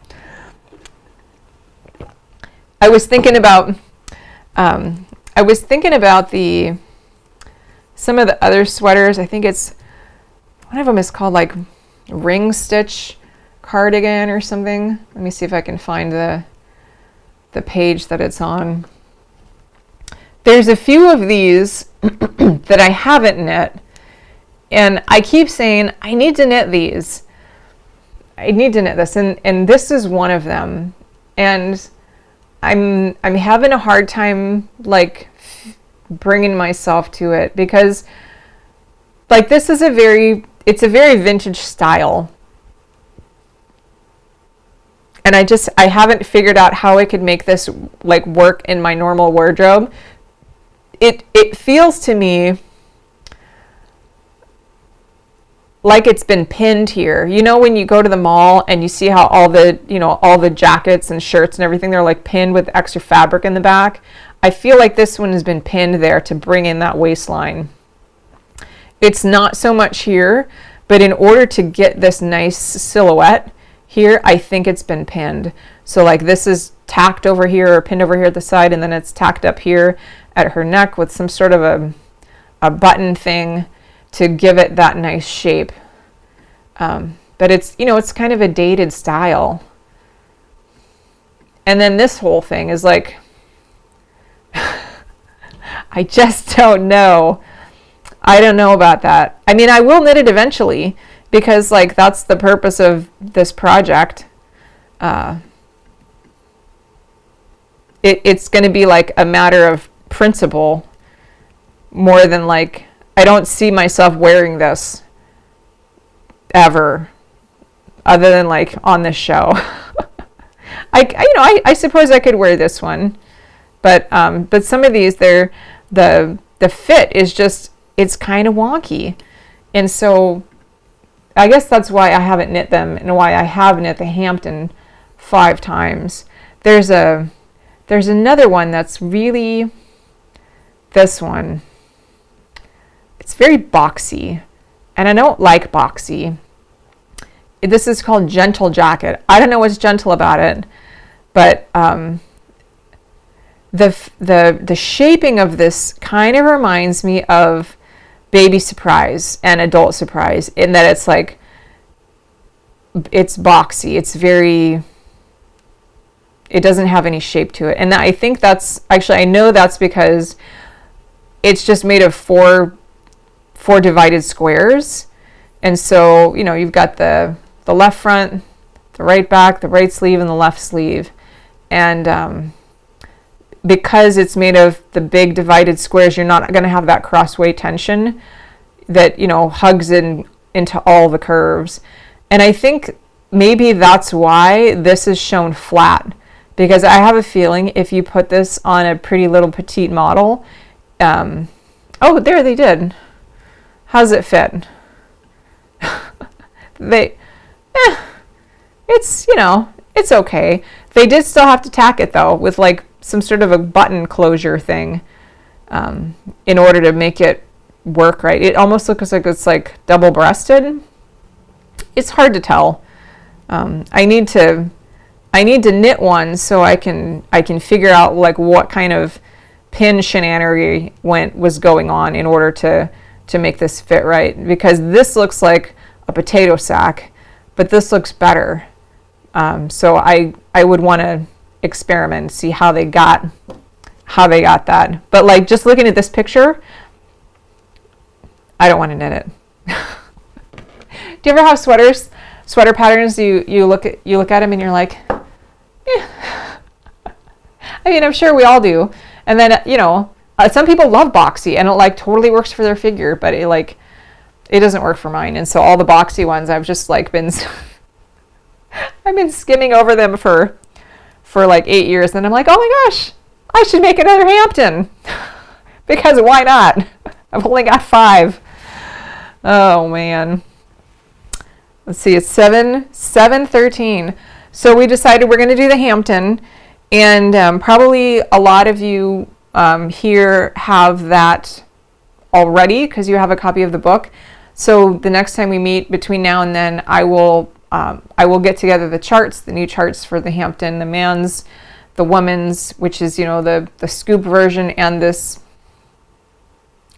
I was thinking about some of the other sweaters. I think one of them is called like ring stitch cardigan or something. Let me see if I can find the page that it's on. There's a few of these that I haven't knit, and I keep saying I need to knit these. I need to knit this, and this is one of them. And I'm having a hard time bringing myself to it, because this is it's a very vintage style, and I haven't figured out how I could make this work in my normal wardrobe. It feels to me like it's been pinned here. When you go to the mall and you see how all the jackets and shirts and everything, they're pinned with extra fabric in the back. I feel like this one has been pinned there to bring in that waistline. It's not so much here, but in order to get this nice silhouette here, I think it's been pinned. So this is tacked over here or pinned over here at the side, and then it's tacked up here at her neck with some sort of a button thing to give it that nice shape. But it's kind of a dated style. And then this whole thing is I just don't know. I don't know about that. I mean, I will knit it eventually, because that's the purpose of this project. It's going to be a matter of principle more than I don't see myself wearing this ever, other than on this show. I suppose I could wear this one, but some of these, the fit is just, it's kind of wonky, and so I guess that's why I haven't knit them, and why I have knit the Hampton 5 times. There's another one that's really, this one. It's very boxy, and I don't like boxy. This is called Gentle Jacket. I don't know what's gentle about it, but the shaping of this kind of reminds me of Baby Surprise and Adult Surprise, in that it's it's boxy. It's very, it doesn't have any shape to it. And I think that's, actually, I know that's because it's just made of four divided squares. And so, you've got the left front, the right back, the right sleeve, and the left sleeve. And because it's made of the big divided squares, you're not going to have that crossway tension that, you know, hugs into all the curves. And I think maybe that's why this is shown flat, because I have a feeling if you put this on a pretty little petite model, oh, there they did. How's it fit? It's, you know, it's okay. They did still have to tack it though with like some sort of a button closure thing in order to make it work right. It almost looks like it's like double-breasted. It's hard to tell. I need to knit one so I can figure out like what kind of pin shenanery was going on in order to make this fit right, because this looks like a potato sack, but this looks better. So I would want to experiment, see how they got that. But like just looking at this picture, I don't want to knit it. Do you ever have sweater patterns? You look at them and you're like, eh. I mean, I'm sure we all do. And then you know, some people love boxy and it like totally works for their figure, but it doesn't work for mine. And so all the boxy ones, I've just like been I've been skimming over them for like 8 years, and I'm like, oh my gosh, I should make another Hampton because why not? I've only got 5. Oh man. Let's see, it's 7:13. So we decided we're going to do the Hampton, and probably a lot of you here have that already because you have a copy of the book. So the next time we meet between now and then, I will get together the charts, the new charts for the Hampton, the man's, the woman's, which is, you know, the scoop version, and this,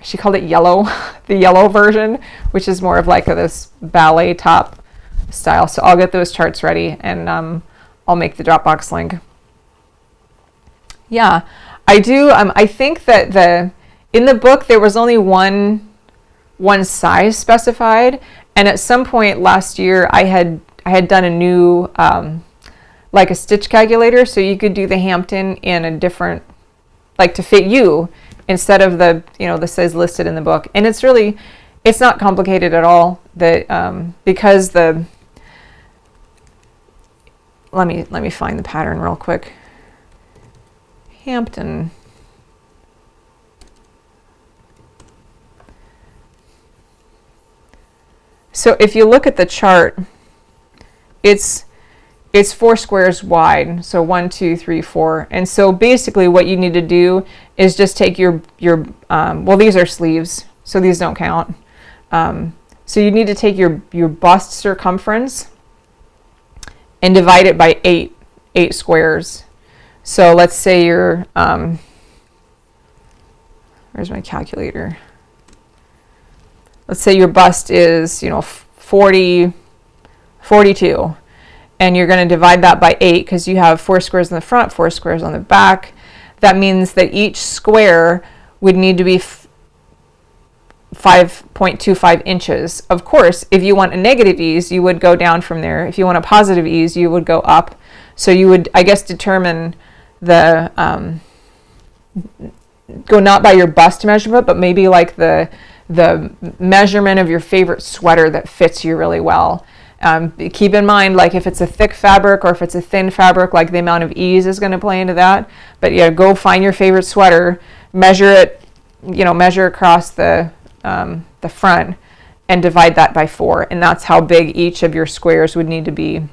she called it yellow, the yellow version, which is more of like this ballet top style. So I'll get those charts ready, and I'll make the Dropbox link. Yeah, I do. I think that in the book there was only one size specified, and at some point last year I had done a new like a stitch calculator, so you could do the Hampton in a different, like to fit you instead of the, you know, the size listed in the book. And it's not complicated at all. Because let me find the pattern real quick. Hampton. So if you look at the chart, it's 4 squares wide, so 1, 2, 3, 4. And so basically what you need to do is just take your well, these are sleeves, so these don't count. So you need to take your bust circumference and divide it by 8 squares. So let's say your where's my calculator? Let's say your bust is, you know, 42, and you're going to divide that by 8 because you have 4 squares in the front, 4 squares on the back. That means that each square would need to be 5.25 inches. Of course, if you want a negative ease, you would go down from there. If you want a positive ease, you would go up. So you would, I guess, determine the go not by your bust measurement, but maybe like the measurement of your favorite sweater that fits you really well. Keep in mind, like if it's a thick fabric or if it's a thin fabric, like the amount of ease is going to play into that. But yeah, go find your favorite sweater, measure it, you know, measure across the front, and divide that by 4, and that's how big each of your squares would need to be.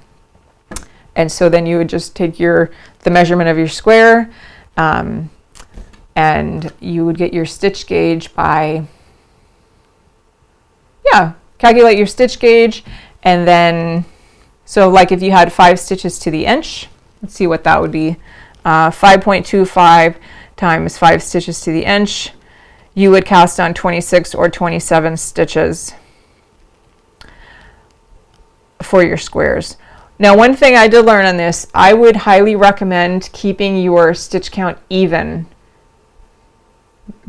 And so then you would just take the measurement of your square, and you would get your stitch gauge by, calculate your stitch gauge, and then, so like if you had 5 stitches to the inch, let's see what that would be, 5.25 times 5 stitches to the inch, you would cast on 26 or 27 stitches for your squares. Now, one thing I did learn on this, I would highly recommend keeping your stitch count even,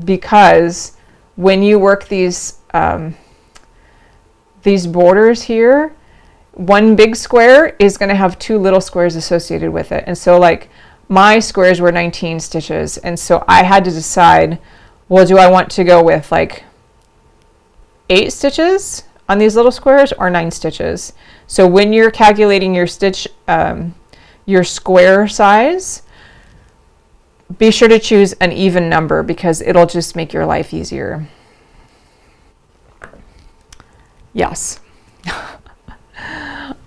because when you work these borders here, one big square is going to have 2 little squares associated with it. And so like my squares were 19 stitches. And so I had to decide, well, do I want to go with like 8 stitches on these little squares or 9 stitches? So when you're calculating your stitch, your square size, be sure to choose an even number because it'll just make your life easier. Yes.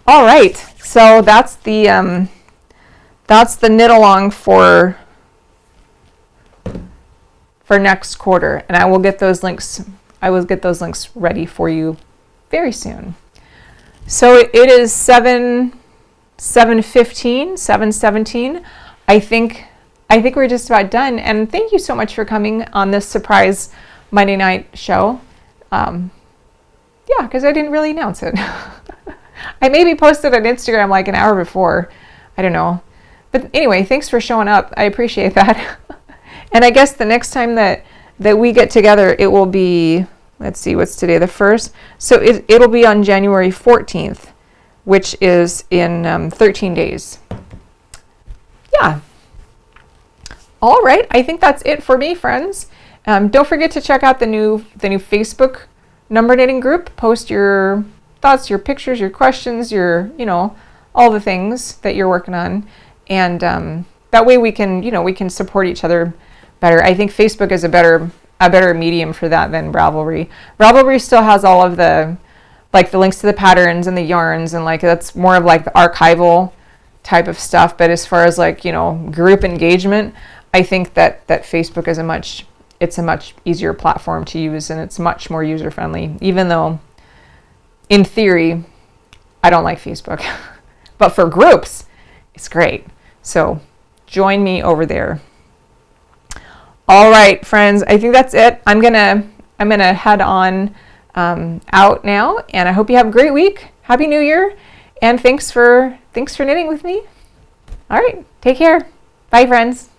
All right, so that's the knit along for next quarter, and I will get those links. I will get those links ready for you very soon. So it is 7:17. I think we're just about done. And thank you so much for coming on this surprise Monday night show. Yeah, because I didn't really announce it. I maybe posted on Instagram like an hour before. I don't know. But anyway, thanks for showing up. I appreciate that. And I guess the next time that we get together, it will be, let's see, what's today, the 1st? So it'll be on January 14th, which is in 13 days. Yeah. All right, I think that's it for me, friends. Don't forget to check out the new Facebook number knitting group. Post your thoughts, your pictures, your questions, your, all the things that you're working on. And that way we can support each other better. I think Facebook is a better medium for that than Ravelry. Ravelry still has all of the links to the patterns and the yarns, and that's more of the archival type of stuff. But as far as group engagement, I think that Facebook is a much easier platform to use, and it's much more user friendly, even though in theory I don't like Facebook. But for groups it's great. So join me over there. All right, friends, I think that's it. I'm gonna head on out now, and I hope you have a great week. Happy New Year, and thanks for knitting with me. All right, take care. Bye, friends.